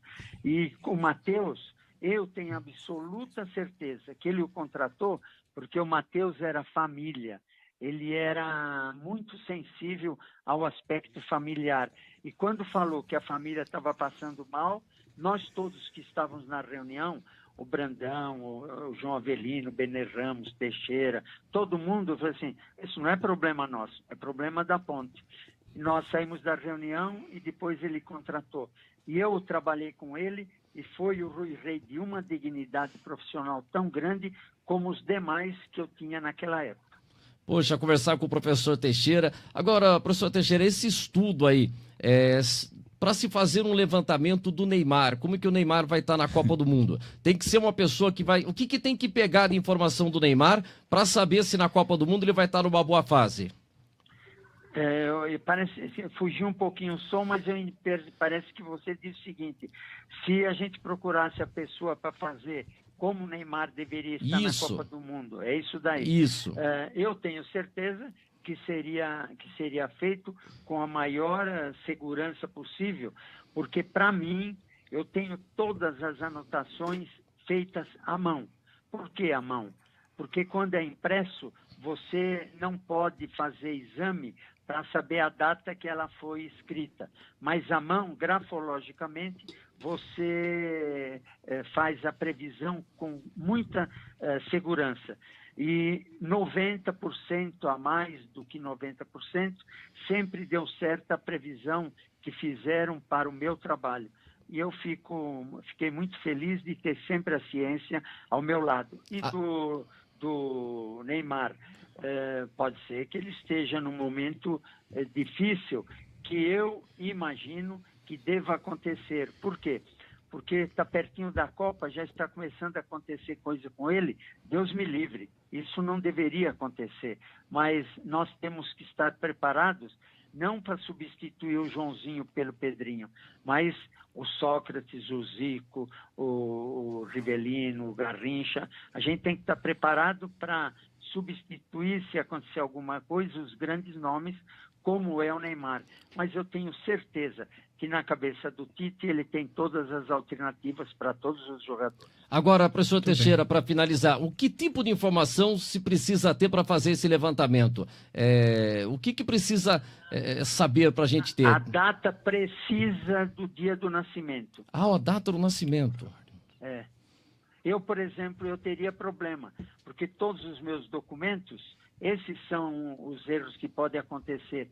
E com o Mateus, eu tenho absoluta certeza que ele o contratou porque o Mateus era família. Ele era muito sensível ao aspecto familiar. E quando falou que a família estava passando mal, nós todos que estávamos na reunião, o Brandão, o João Avelino, o Benê Ramos, Teixeira, todo mundo falou assim, isso não é problema nosso, é problema da Ponte. Nós saímos da reunião e depois ele contratou. E eu trabalhei com ele e foi o Rui Rei de uma dignidade profissional tão grande como os demais que eu tinha naquela época. Poxa, conversar com o professor Teixeira. Agora, professor Teixeira, esse estudo aí, para se fazer um levantamento do Neymar, como é que o Neymar vai estar na Copa do Mundo? Tem que ser uma pessoa que vai... O que tem que pegar de informação do Neymar para saber se na Copa do Mundo ele vai estar numa boa fase? Parece fugir um pouquinho o som, mas parece que você disse o seguinte, se a gente procurasse a pessoa para fazer como o Neymar deveria estar na Copa do Mundo, é isso daí. Isso. Eu tenho certeza que seria feito com a maior segurança possível, porque para mim, eu tenho todas as anotações feitas à mão. Por que à mão? Porque quando é impresso, você não pode fazer exame para saber a data que ela foi escrita. Mas à mão, grafologicamente, você faz a previsão com muita segurança. E 90% a mais do que 90% sempre deu certo a previsão que fizeram para o meu trabalho. E eu fiquei muito feliz de ter sempre a ciência ao meu lado. E do Neymar, pode ser que ele esteja num momento difícil, que eu imagino que deva acontecer. Por quê? Porque está pertinho da Copa, já está começando a acontecer coisa com ele, Deus me livre. Isso não deveria acontecer, mas nós temos que estar preparados, não para substituir o Joãozinho pelo Pedrinho, mas o Sócrates, o Zico, o Rivelino, o Garrincha, a gente tem que estar preparado para substituir, se acontecer alguma coisa, os grandes nomes, como é o Neymar. Mas eu tenho certeza que na cabeça do Tite ele tem todas as alternativas para todos os jogadores. Agora, professor Teixeira, para finalizar, o que tipo de informação se precisa ter para fazer esse levantamento? O que precisa saber para a gente ter? A data precisa do dia do nascimento. A data do nascimento. Eu, por exemplo, eu teria problema, porque todos os meus documentos, esses são os erros que podem acontecer.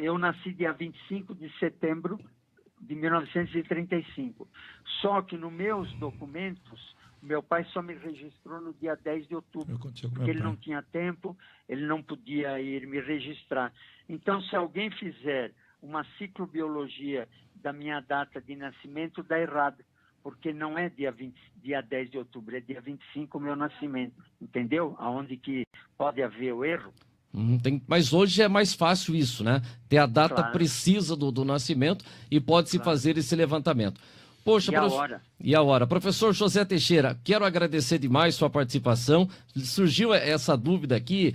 Eu nasci dia 25 de setembro de 1935. Só que nos meus documentos, meu pai só me registrou no dia 10 de outubro, porque ele não tinha tempo, ele não podia ir me registrar. Então, se alguém fizer uma ciclobiologia da minha data de nascimento, dá errado, porque não é dia 10 de outubro, é dia 25 o meu nascimento, entendeu? Aonde que pode haver o erro. Mas hoje é mais fácil isso, né? Ter a data precisa do nascimento e pode-se fazer esse levantamento. Poxa, e a hora? Professor José Teixeira, quero agradecer demais sua participação. Surgiu essa dúvida aqui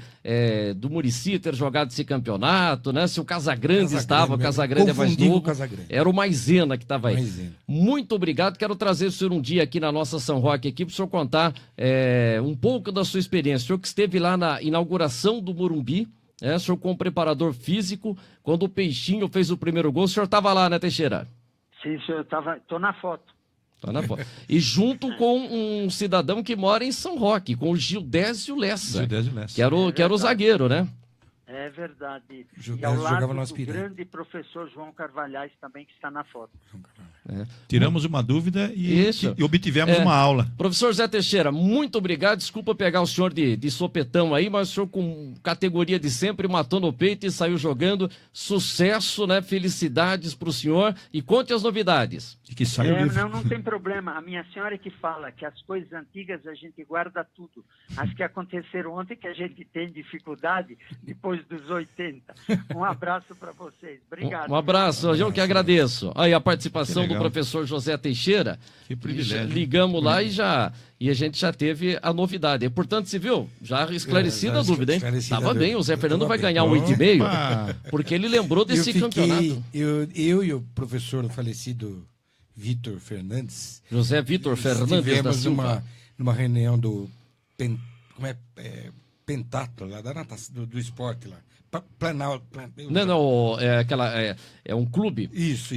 do Muricy ter jogado esse campeonato, né? Se o Casagrande estava, o Casagrande é mais novo. Era o Maisena que estava aí. Maisena. Muito obrigado. Quero trazer o senhor um dia aqui na nossa São Roque aqui para o senhor contar um pouco da sua experiência. O senhor que esteve lá na inauguração do Morumbi, o senhor como preparador físico, quando o Peixinho fez o primeiro gol, o senhor estava lá, né, Teixeira? Sim, senhor, estou na foto. Tá na foto. E junto com um cidadão que mora em São Roque, com o Gildésio Lessa. Que era o zagueiro, né? É verdade. E ao lado do grande professor João Carvalhais também, que está na foto. Tiramos uma dúvida e obtivemos uma aula. Professor Zé Teixeira, muito obrigado. Desculpa pegar o senhor de sopetão aí, mas o senhor com categoria de sempre matou no peito e saiu jogando. Sucesso, né? Felicidades para o senhor. E conte as novidades. E que saiu não tem problema. A minha senhora que fala que as coisas antigas a gente guarda tudo. As que aconteceram ontem que a gente tem dificuldade depois dos 80. Um abraço para vocês. Obrigado. Um abraço, eu que agradeço. Aí a participação do professor José Teixeira. Que privilégio. Ligamos lá e a gente já teve a novidade. Portanto, você viu? Já esclarecida a dúvida, hein? Estava bem, o Zé Fernando vai ganhar um 8,5, porque ele lembrou desse campeonato. Eu e o professor falecido Vitor Fernandes. José Vitor Fernandes da Silva. Numa reunião do pentatlo lá da natação, do esporte lá. É um clube. Isso.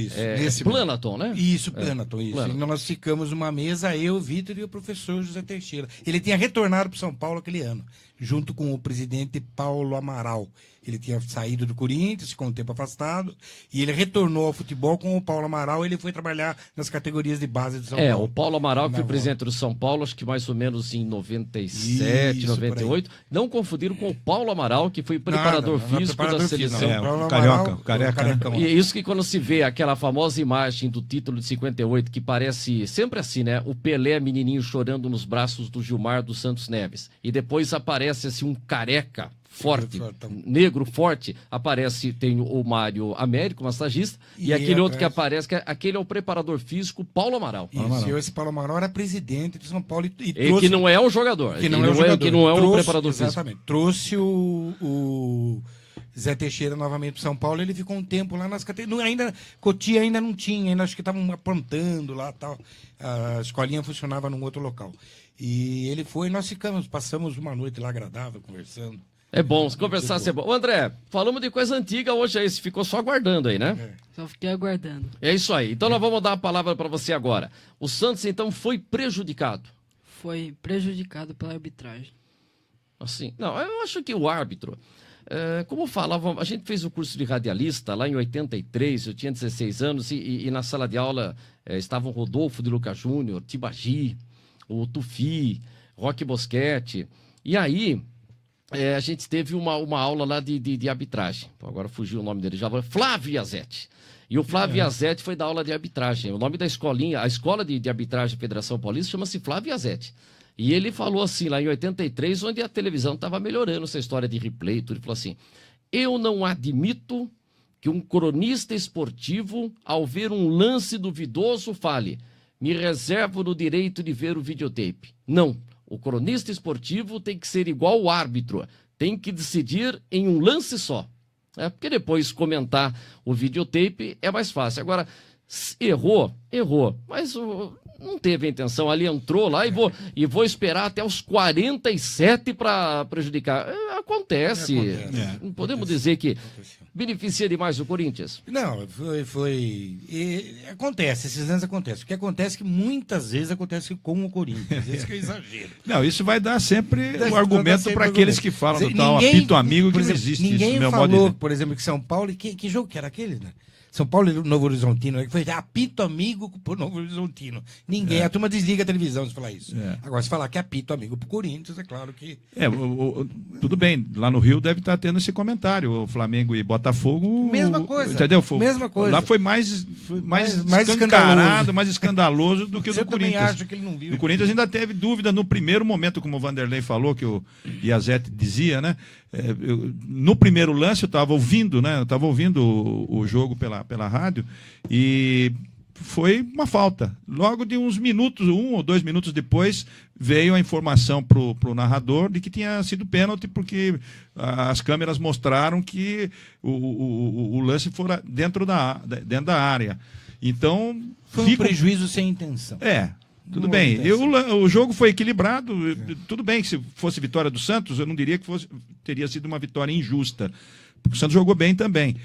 Planaton, né? Isso, Planaton, isso. Planaton. E nós ficamos numa mesa, eu, o Vitor e o professor José Teixeira. Ele tinha retornado para São Paulo aquele ano, junto com o presidente Paulo Amaral. Ele tinha saído do Corinthians, ficou um tempo afastado, e ele retornou ao futebol com o Paulo Amaral. Ele foi trabalhar nas categorias de base de São Paulo. O Paulo Amaral, que foi presidente do São Paulo, acho que mais ou menos em 97, 98. Não confundiram com o Paulo Amaral, que foi preparador físico da seleção. O Careca. E isso que quando se vê aquela famosa imagem do título de 58, que parece sempre assim, né? O Pelé menininho chorando nos braços do Gilmar dos Santos Neves. E depois aparece assim um careca forte, negro forte, aparece, tem o Mário Américo, massagista, e aquele outro que aparece, aquele é o preparador físico, Paulo Amaral. Isso, esse Paulo Amaral era presidente de São Paulo e trouxe... que não é um jogador. Que não é um preparador físico. Exatamente. Trouxe o Zé Teixeira novamente para São Paulo, ele ficou um tempo lá nas categorias. Cotia ainda não tinha, acho que estavam aprontando lá tal. A escolinha funcionava num outro local. E ele foi, nós passamos uma noite lá agradável, conversando. É bom, se conversar é bom. Ô, André, falamos de coisa antiga hoje aí, você ficou só aguardando aí, né? Só fiquei aguardando. É isso aí. Então nós vamos dar a palavra para você agora. O Santos, então, foi prejudicado? Foi prejudicado pela arbitragem. Assim, não, eu acho que o árbitro, como falava, a gente fez o curso de radialista lá em 83, eu tinha 16 anos, e na sala de aula estavam Rodolfo de Luca Júnior, Tibagi, o Tufi, Roque Boschetti, e aí... a gente teve uma aula lá de arbitragem. Agora fugiu o nome dele, já Flávio Iazetti. E o Flávio Iazetti foi dar aula de arbitragem. O nome da escolinha, a escola de arbitragem da Federação Paulista chama-se Flávio Iazetti. E ele falou assim, lá em 83, onde a televisão estava melhorando essa história de replay, tudo. Ele falou assim, eu não admito que um cronista esportivo, ao ver um lance duvidoso, fale, me reservo no direito de ver o videotape. Não. O cronista esportivo tem que ser igual ao árbitro, tem que decidir em um lance só. Porque depois comentar o videotape é mais fácil. Agora, errou, mas não teve a intenção. Ali entrou lá e vou esperar até os 47 para prejudicar. Acontece. Não podemos dizer que beneficia demais o Corinthians. Não, foi... acontece, esses anos acontecem. O que acontece é que muitas vezes acontece com o Corinthians. Isso que é exagero. Não, isso vai dar sempre um argumento para aqueles que falam do tal apito amigo, que não existe isso. Ninguém falou, por exemplo, que São Paulo... Que jogo que era aquele, né? São Paulo e Novo Horizontino, que foi apito amigo pro Novo Horizontino. Ninguém, a turma desliga a televisão se falar isso. Agora, se falar que é apito amigo pro Corinthians, é claro que... Tudo bem, lá no Rio deve estar tendo esse comentário, o Flamengo e Botafogo... Mesma coisa. Entendeu? Mesma coisa. Lá foi mais escancarado, mais escandaloso do que o do Corinthians. Eu acho que ele não viu. O Corinthians ainda teve dúvida no primeiro momento, como o Vanderlei falou, que o Iazetti dizia, né? No primeiro lance eu estava ouvindo, né? Eu estava ouvindo o jogo pela rádio e foi uma falta. Logo de uns minutos, 1 ou 2 minutos depois, veio a informação para o narrador de que tinha sido pênalti, porque as câmeras mostraram que o lance fora dentro da área. Então... Foi um prejuízo sem intenção. Tudo bem. O jogo foi equilibrado. Tudo bem que se fosse vitória do Santos, eu não diria que teria sido uma vitória injusta. O Santos jogou bem também.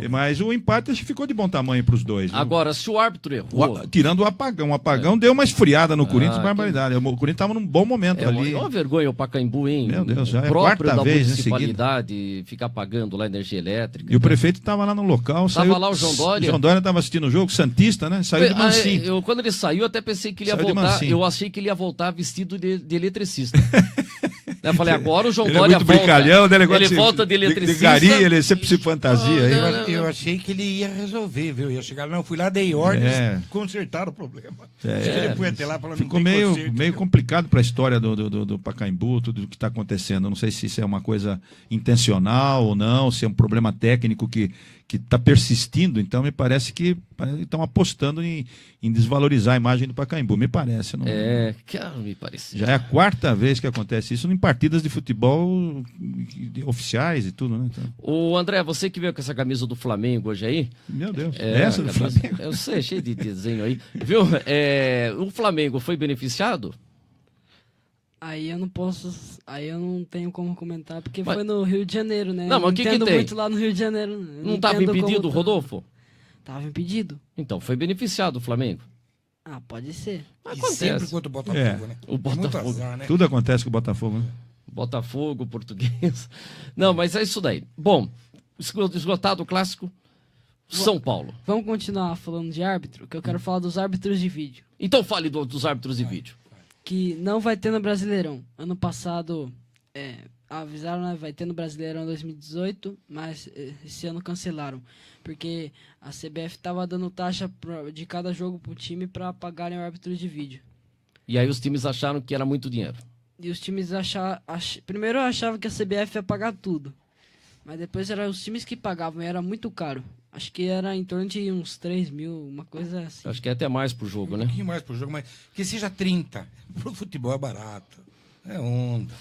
Mas o empate ficou de bom tamanho para os dois. Agora, se o árbitro errou... Tirando o apagão deu uma esfriada no Corinthians, barbaridade. O Corinthians estava num bom momento ali. É uma vergonha o Pacaembu, hein? Meu Deus, já é a próprio quarta da vez municipalidade ficar pagando lá a energia elétrica. E o prefeito estava lá no local. Estava lá o João Dória. O João Dória estava assistindo o jogo, Santista, né? Saiu de mansinho. Quando ele saiu, eu até pensei que ele ia voltar. Eu achei que ele ia voltar vestido de eletricista. Eu falei, agora o João Dória volta. Ele volta de eletricista. De gari, ele sempre se fantasia. Eu achei que ele ia resolver, viu? Ia chegar, não, fui lá, dei ordens, consertaram o problema. Ele foi até lá falando, ficou meio complicado para a história do Pacaembu, tudo o que está acontecendo. Não sei se isso é uma coisa intencional ou não, se é um problema técnico que está persistindo. Então, me parece que estão apostando em desvalorizar a imagem do Pacaembu. Me parece. Não... me parece. Já é a quarta vez que acontece isso em partidas de futebol oficiais e tudo, né? Então... O André, você que veio com essa camisa do Flamengo hoje aí... Meu Deus, essa do Flamengo? Eu sei, cheio de desenho aí. Viu? O Flamengo foi beneficiado? Aí eu não tenho como comentar, porque foi no Rio de Janeiro, né? Não, mas o que tem? Muito lá no Rio de Janeiro. Não estava impedido, Rodolfo? Tava impedido. Então, foi beneficiado o Flamengo? Ah, pode ser. Mas acontece. Sempre contra o Botafogo, né? O Botafogo. Azar, né? Tudo acontece com o Botafogo, né? Botafogo, Português. Não, mas é isso daí. Bom, esgotado o clássico, São Paulo. Vamos continuar falando de árbitro, que eu quero falar dos árbitros de vídeo. Então fale dos árbitros de vídeo. Que não vai ter no Brasileirão. Ano passado avisaram, né, vai ter no Brasileirão 2018, mas esse ano cancelaram. Porque a CBF estava dando taxa de cada jogo pro time para pagarem o árbitro de vídeo. E aí os times acharam que era muito dinheiro. E os times primeiro achavam que a CBF ia pagar tudo. Mas depois eram os times que pagavam e era muito caro. Acho que era em torno de uns 3 mil, uma coisa assim. Acho que é até mais pro jogo, né? Um pouquinho mais pro jogo, mas que seja 30. Pro futebol é barato. É onda.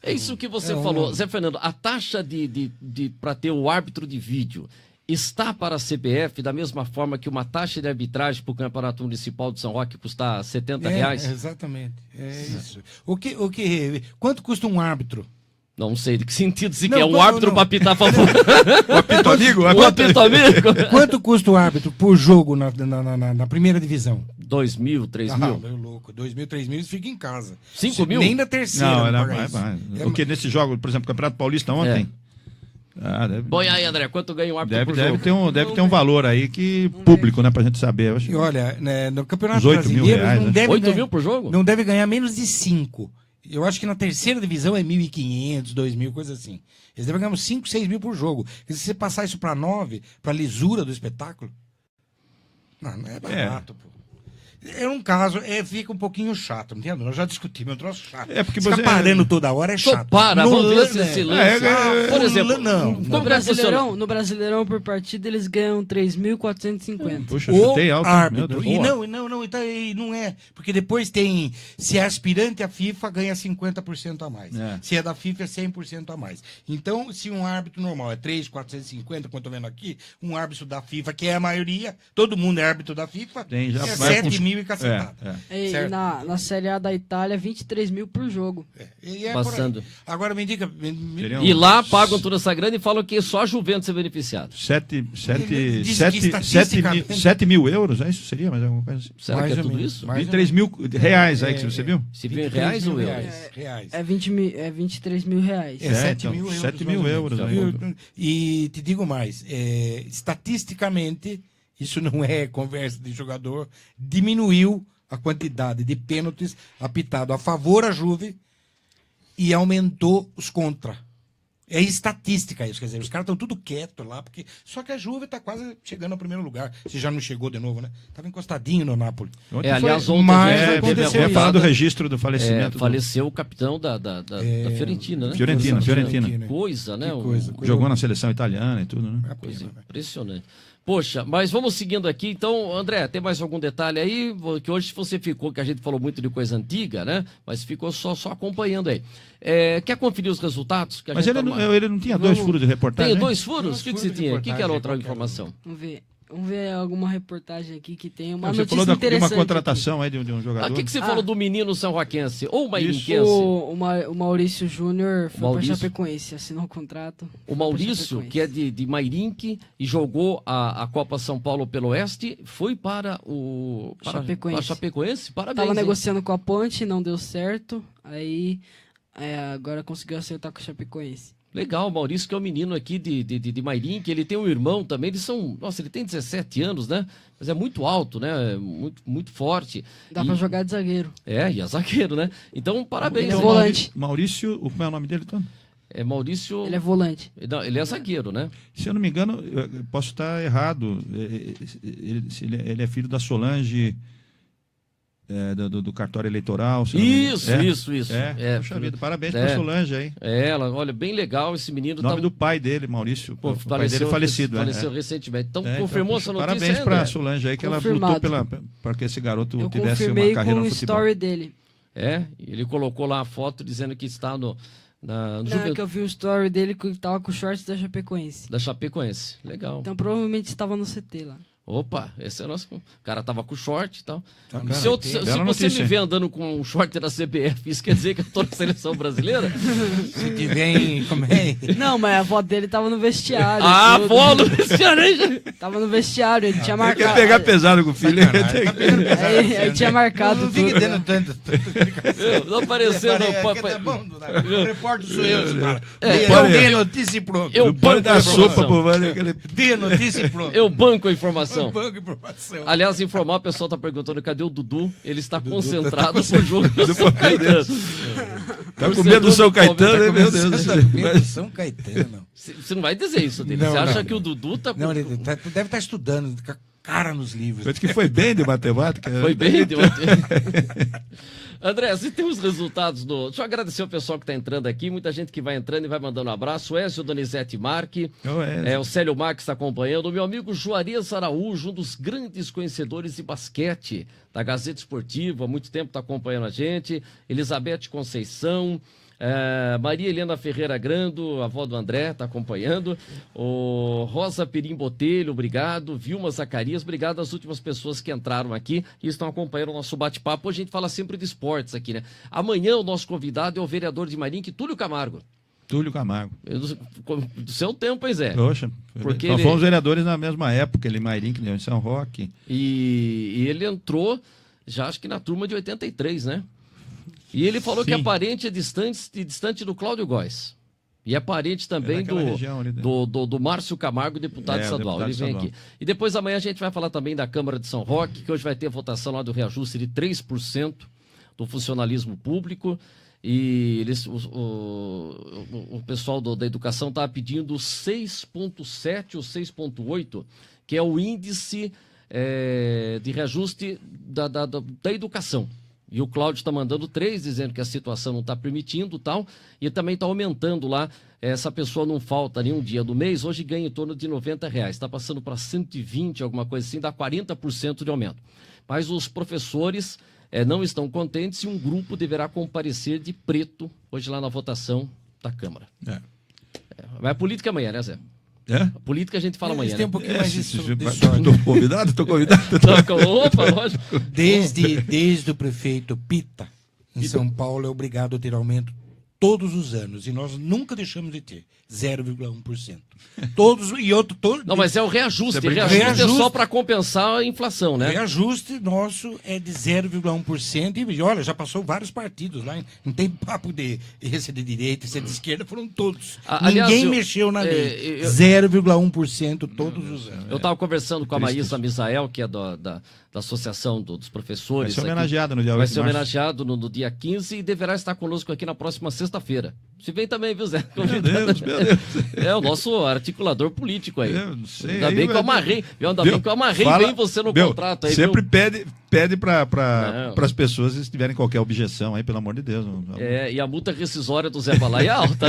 É isso que você falou. Zé Fernando, a taxa para ter o árbitro de vídeo está para a CBF da mesma forma que uma taxa de arbitragem para o Campeonato Municipal de São Roque custa R$70? Exatamente. É isso. Quanto custa um árbitro? Não sei de que sentido se quer um árbitro para apitar a favor. O apito amigo? O apito amigo? Quanto custa o árbitro por jogo na primeira divisão? 2 mil, 3 mil? Meu louco. 2 mil, 3 mil, fica em casa. 5 mil? Nem na terceira. Não, era mais. O que nesse jogo, por exemplo, Campeonato Paulista ontem? Põe aí, André, quanto ganha um árbitro por jogo? Deve ter um valor aí público, né, pra gente saber. E olha, né, no Campeonato 8 mil Brasileiro, reais, não deve 8 mil por jogo? Não deve ganhar menos de 5. Eu acho que na terceira divisão é 1.500, 2.000, coisa assim. Eles devem ganhar uns 5, 6 mil por jogo. E se você passar isso para 9, para lisura do espetáculo, não é barato, pô. É um caso, fica um pouquinho chato, entendeu? Nós já discutimos, é um troço chato. Porque você parando toda hora é chato. Vamos ver se esse lance... por exemplo, no Brasileirão, por partida, eles ganham 3.450. Puxa, chutei alto. Árbitro. E não é. Porque depois tem... Se é aspirante, a FIFA ganha 50% a mais. Se é da FIFA, é 100% a mais. Então, se um árbitro normal é 3.450, como eu tô vendo aqui, um árbitro da FIFA, que é a maioria, todo mundo é árbitro da FIFA, tem, já é 7 mil e cacetado. E na Série A da Itália, 23 mil por jogo. Passando. Agora me diga... E lá pagam toda essa grana e falam que só a Juventus é beneficiado. 7 mil euros, é isso? Seria mais alguma coisa assim? Será que é tudo isso? 23 mil reais aí que você viu? Se viu em reais ou euros? É 23 mil reais. 7 mil euros. 7 mil euros. E te digo mais, estatisticamente... Isso não é conversa de jogador. Diminuiu a quantidade de pênaltis apitado a favor da Juve e aumentou os contra. É estatística isso, quer dizer, os caras estão tudo quietos lá, porque só que a Juve está quase chegando ao primeiro lugar. Se já não chegou de novo, né? Estava encostadinho no Napoli. Aliás, ontem ia falar do registro do falecimento. Faleceu o capitão da Fiorentina, né? Fiorentina. Que coisa, né? Jogou na seleção italiana e tudo, né? Coisa impressionante. Poxa, mas vamos seguindo aqui. Então, André, tem mais algum detalhe aí? Que hoje você ficou, que a gente falou muito de coisa antiga, né? Mas ficou só acompanhando aí. Quer conferir os resultados? Mas ele não tinha 2 furos de reportagem? Tem 2 furos? O que você tinha? O que era outra informação? Vamos ver. Vamos ver alguma reportagem aqui que tem uma Você notícia falou de interessante. uma contratação aí de um jogador. O que você falou do menino são-roquense ou mairinquense? O Maurício Júnior foi para Chapecoense, assinou o contrato. O Maurício, que é de Mairinque e jogou a Copa São Paulo pelo Oeste, foi para o Chapecoense. Parabéns. Tava negociando com a Ponte, não deu certo. Aí agora conseguiu acertar com a Chapecoense. Legal, o Maurício, que é um menino aqui de Mairinque, ele tem um irmão também, ele tem 17 anos, né? Mas é muito alto, né? Muito, muito forte. Dá pra jogar de zagueiro. E é zagueiro, né? Então, parabéns. Ele é volante. Maurício, como é o nome dele, Tony? É Maurício... Ele é volante. Não, ele é zagueiro, né? Se eu não me engano, eu posso estar errado, ele é filho da Solange... do cartório eleitoral. Isso. Puxa vida, parabéns pra Solange aí. Ela, olha, bem legal esse menino. O nome do pai dele, Maurício. O pai dele é falecido. Faleceu recentemente. Então, confirmou essa notícia. Parabéns pra Solange aí, que confirmado. ela lutou para que esse garoto tivesse uma carreira no futebol. com o story dele. Ele colocou lá a foto dizendo que está no que eu vi o story dele que tava com o shorts da Chapecoense. Da Chapecoense, legal. Então provavelmente estava no CT lá. Opa, esse é o nosso... O cara tava com short e tal. Se você me vê andando com um short da CBF, isso quer dizer que eu tô na seleção brasileira? Se tiver como é? Não, mas a foto dele tava no vestiário. A foto no vestiário aí? Tava no vestiário, ele tinha marcado. Quer pegar pesado com o filho. Aí tinha marcado não fique dando tanto. Não apareceu O repórter sou eu, cara. Eu dei notícia e pronto. Eu banco a sopa pro Dei notícia e pronto. Eu banco a informação. Aliás, informar, o pessoal está perguntando cadê o Dudu? Ele está concentrado no jogo do São Caetano. Tá com medo do São Caetano, né, meu Deus? São Caetano. Você não vai dizer isso dele. Você acha que o Dudu tá... Não, ele deve estar estudando, com a cara nos livros. Acho que foi bem de matemática. Foi bem de matemática. André, se tem os resultados do... Deixa eu agradecer o pessoal que está entrando aqui, muita gente que vai entrando e vai mandando um abraço. O Ézio Donizete Marque, o Célio Marques está acompanhando, o meu amigo Juarez Araújo, um dos grandes conhecedores de basquete da Gazeta Esportiva, há muito tempo está acompanhando a gente, Elizabeth Conceição, Maria Helena Ferreira Grando, avó do André, está acompanhando. O Rosa Perim Botelho, obrigado. Vilma Zacarias, obrigado às últimas pessoas que entraram aqui e estão acompanhando o nosso bate-papo. A gente fala sempre de esportes aqui, né? Amanhã o nosso convidado é o vereador de Mairinque, Túlio Camargo. Túlio Camargo. Do seu tempo, pois é. Poxa, porque nós fomos vereadores na mesma época, ele em Mairinque, em São Roque. E ele entrou, já acho que na turma de 83, né? E ele falou que é parente distante do Cláudio Góes. E é parente também do Márcio Camargo, deputado estadual. Ele vem aqui. E depois amanhã a gente vai falar também da Câmara de São Roque, que hoje vai ter votação lá do reajuste de 3% do funcionalismo público. E o pessoal da educação estava pedindo 6,7 ou 6,8, que é o índice de reajuste da educação. E o Cláudio está mandando 3, dizendo que a situação não está permitindo tal, e também está aumentando lá. Essa pessoa não falta nenhum dia do mês, hoje ganha em torno de R$90. Está passando para 120, alguma coisa assim, dá 40% de aumento. Mas os professores não estão contentes e um grupo deverá comparecer de preto hoje lá na votação da Câmara. Vai a política amanhã, né, Zé? A política a gente fala amanhã. Tem um pouquinho mais disso. Estou convidado? Opa, lógico. Desde o prefeito Pita, em São Paulo, é obrigado a ter aumento todos os anos. E nós nunca deixamos de ter. 0,1%. Não, mas é o reajuste. Reajuste é só para compensar a inflação, né? O reajuste nosso é de 0,1%. E olha, já passou vários partidos lá. Não tem papo de esse de direita, esse de esquerda, foram todos. Ninguém mexeu na lei. 0,1% todos os anos. Eu estava conversando com a Maísa Misael, que é da Associação dos Professores. Vai ser homenageado no dia 8 Vai ser homenageado no dia 15 e deverá estar conosco aqui na próxima sexta-feira. Se vem também, viu, Zé? Meu Deus. É o nosso articulador político aí. Eu não sei. Ainda bem que eu amarrei. Ainda bem que eu amarrei bem você no contrato aí. Sempre pede para as pessoas se tiverem qualquer objeção aí, pelo amor de Deus. E a multa rescisória do Zé Balai é alta.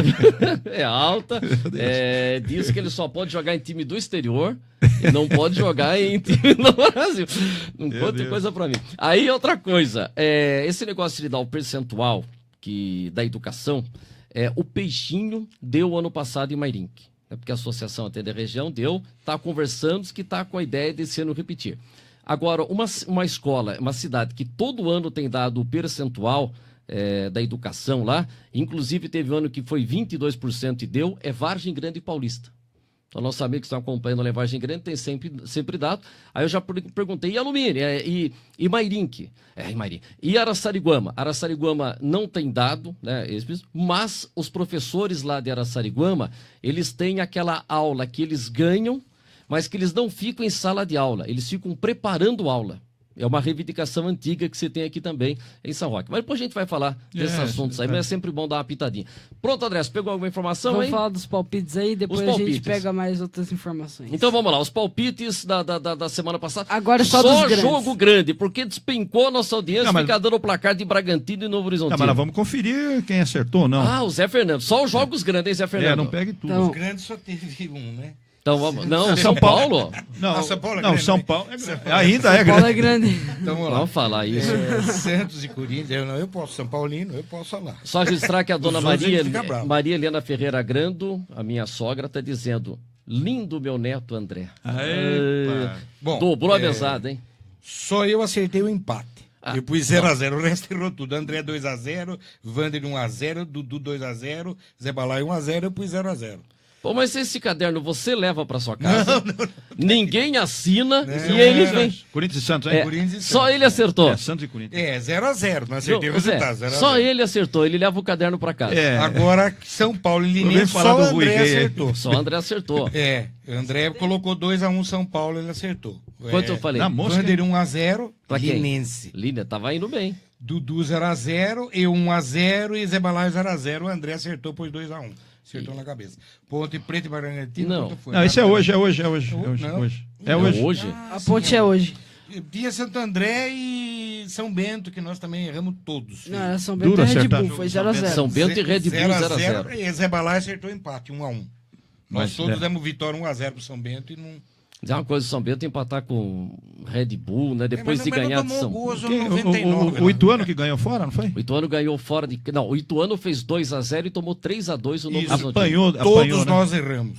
É alta. Diz que ele só pode jogar em time do exterior e não pode jogar em time no Brasil. Não conta coisa para mim. Aí outra coisa, esse negócio de dar o percentual da educação, o Peixinho deu ano passado em Mairinque. porque a Associação Atender Região está conversando, que está com a ideia desse ano repetir. Agora, uma escola, uma cidade que todo ano tem dado o percentual da educação lá, inclusive teve um ano que foi 22% e deu, é Vargem Grande Paulista. Então, nossos amigos que estão acompanhando a Vargem Grande tem sempre dado. Aí eu já perguntei, e Alumínio? E Mairink? E Araçariguama? Araçariguama não tem dado, né, mas os professores lá de Araçariguama, eles têm aquela aula que eles ganham, mas que eles não ficam em sala de aula, eles ficam preparando aula. É uma reivindicação antiga que você tem aqui também em São Roque. Mas depois a gente vai falar desses assuntos aí, mas é sempre bom dar uma pitadinha. Pronto, André, você pegou alguma informação aí? Vamos falar dos palpites aí, depois a gente pega mais outras informações. Então vamos lá, os palpites da semana passada. Agora só jogo grande, porque despencou a nossa audiência, fica dando o placar de Bragantino e Novo Horizontino. Mas nós vamos conferir quem acertou ou não. Ah, o Zé Fernando. Só os jogos grandes, hein, Zé Fernando? Não pegue tudo. Então, os grandes só teve um, né? Então vamos. Não, São Paulo? Não, São Paulo é não, grande. São Paulo ainda é grande. São Paulo é grande. Então vamos falar isso. Santos e Corinthians, eu posso, São Paulino, eu posso falar. Só registrar que a dona Maria Helena Ferreira Grando, a minha sogra, está dizendo: lindo meu neto André. Bom, dobrou a mesada, hein? Só eu acertei o empate. Eu pus 0x0, o resto errou tudo. André 2x0, Vander 1x0, Dudu 2x0, Zé Balai 1x0, eu pus 0x0. Pô, mas esse caderno você leva para sua casa? Não. Ninguém assina e ele vem. Corinthians e Santos, hein? Corinthians e só ele acertou. Santos e Corinthians. 0x0, não acertei o resultado. 0x0. Só ele acertou, ele leva o caderno para casa. Agora, São Paulo e Linense, só o André acertou. Só o André acertou. O André colocou 2x1 São Paulo, ele acertou. Quanto eu falei? Vander 1x0, Linense. Linha, tava indo bem. Dudu 0x0, eu 1x0 e Zé Balai 0x0. O André acertou, pôs 2x1. Acertou na cabeça. Ponte Preta e Bragantino. Não, isso é hoje. É hoje. A ponte é hoje. Tinha Santo André e São Bento, que nós também erramos todos. Não, era São Bento e Red Bull, foi 0x0. São Bento e Red Bull 0x0. E Zé Balai acertou empate, 1x1. Nós todos demos vitória 1x0 pro São Bento e não... Dizer uma coisa, São Bento empatar com Red Bull, né? Depois de ganhar de São Paulo. O Ituano que ganhou fora, não foi? O Ituano ganhou fora de... Não, o Ituano fez 2x0 e tomou 3x2 o Novo Horizontino. Apanhou, todos nós erramos.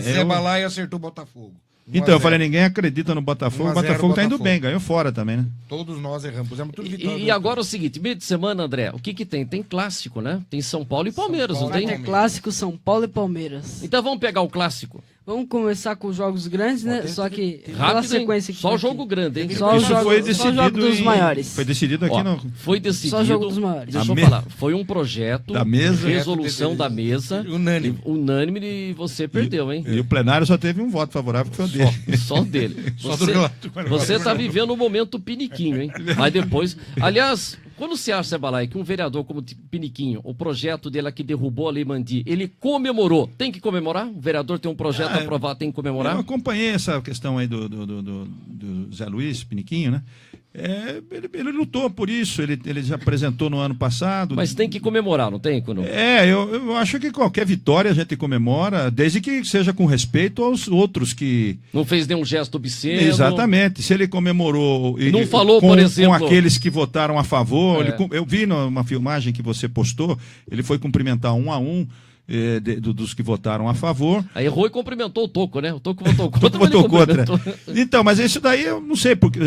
Zé Balai acertou o Botafogo. Então, eu falei, ninguém acredita no Botafogo. O Botafogo tá indo bem, ganhou fora também, né? Todos nós erramos, pusemos tudo vitória. E agora o seguinte, meio de semana, André, o que tem? Tem clássico, né? Tem São Paulo e Palmeiras, não tem? É clássico, São Paulo e Palmeiras. Então vamos pegar o clássico. Vamos começar com os jogos grandes, né? Só que pela sequência só o jogo grande, hein? Só o jogo dos maiores. Foi decidido aqui no... Foi decidido. Só o jogo dos maiores. Deixa eu falar. Foi um projeto da mesa, resolução da mesa. Unânime e você perdeu, hein? E o plenário só teve um voto favorável, que foi o dele. Só dele. Você tá vivendo um momento piniquinho, hein? Mas depois... Aliás... Quando você acha, Balai, que um vereador como Piniquinho, o projeto dele que derrubou a Lei Mandi, ele comemorou, tem que comemorar? O vereador tem um projeto aprovado, tem que comemorar? Eu acompanhei essa questão aí do Zé Luiz Piniquinho, né? Ele lutou por isso, ele já apresentou no ano passado. Mas tem que comemorar, não tem? Eu acho que qualquer vitória a gente comemora, desde que seja com respeito aos outros que... Não fez nenhum gesto obsceno. Exatamente, se ele comemorou... Não falou, por exemplo... Com aqueles que votaram a favor, eu vi numa filmagem que você postou, ele foi cumprimentar 1 a 1, dos que votaram a favor. Aí errou e cumprimentou o Toco, né? O Toco votou contra. Votou contra. Então, mas isso daí eu não sei, porque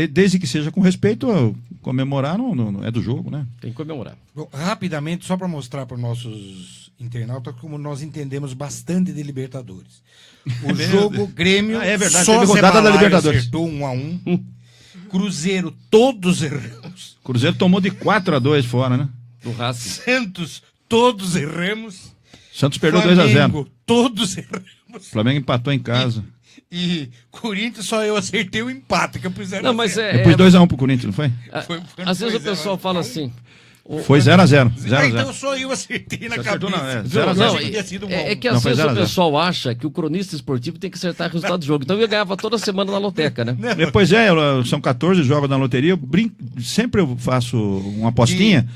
desde que seja com respeito, comemorar não é do jogo, né? Tem que comemorar. Bom, rapidamente, só para mostrar para os nossos internautas como nós entendemos bastante de Libertadores. O jogo Grêmio, é verdade, só teve rodada da Libertadores. Acertou 1 a 1. Cruzeiro, todos erramos. Cruzeiro tomou de 4 a 2 fora, né? Do Racing. Santos, todos erramos. Santos perdeu 2 a 0. Todos erramos. Flamengo empatou em casa. E Corinthians só eu acertei o empate que eu pus 0 a 0. Não, mas eu pus 2 a 1 pro Corinthians, não foi? Às vezes o pessoal fala assim... Foi 0 a 0. Então só eu acertei na cabeça. 0 a 0. É que às vezes o pessoal acha que o cronista esportivo tem que acertar o resultado do jogo. Então eu ganhava toda semana na loteca, né? Depois são 14 jogos na loteria. Sempre eu faço uma apostinha.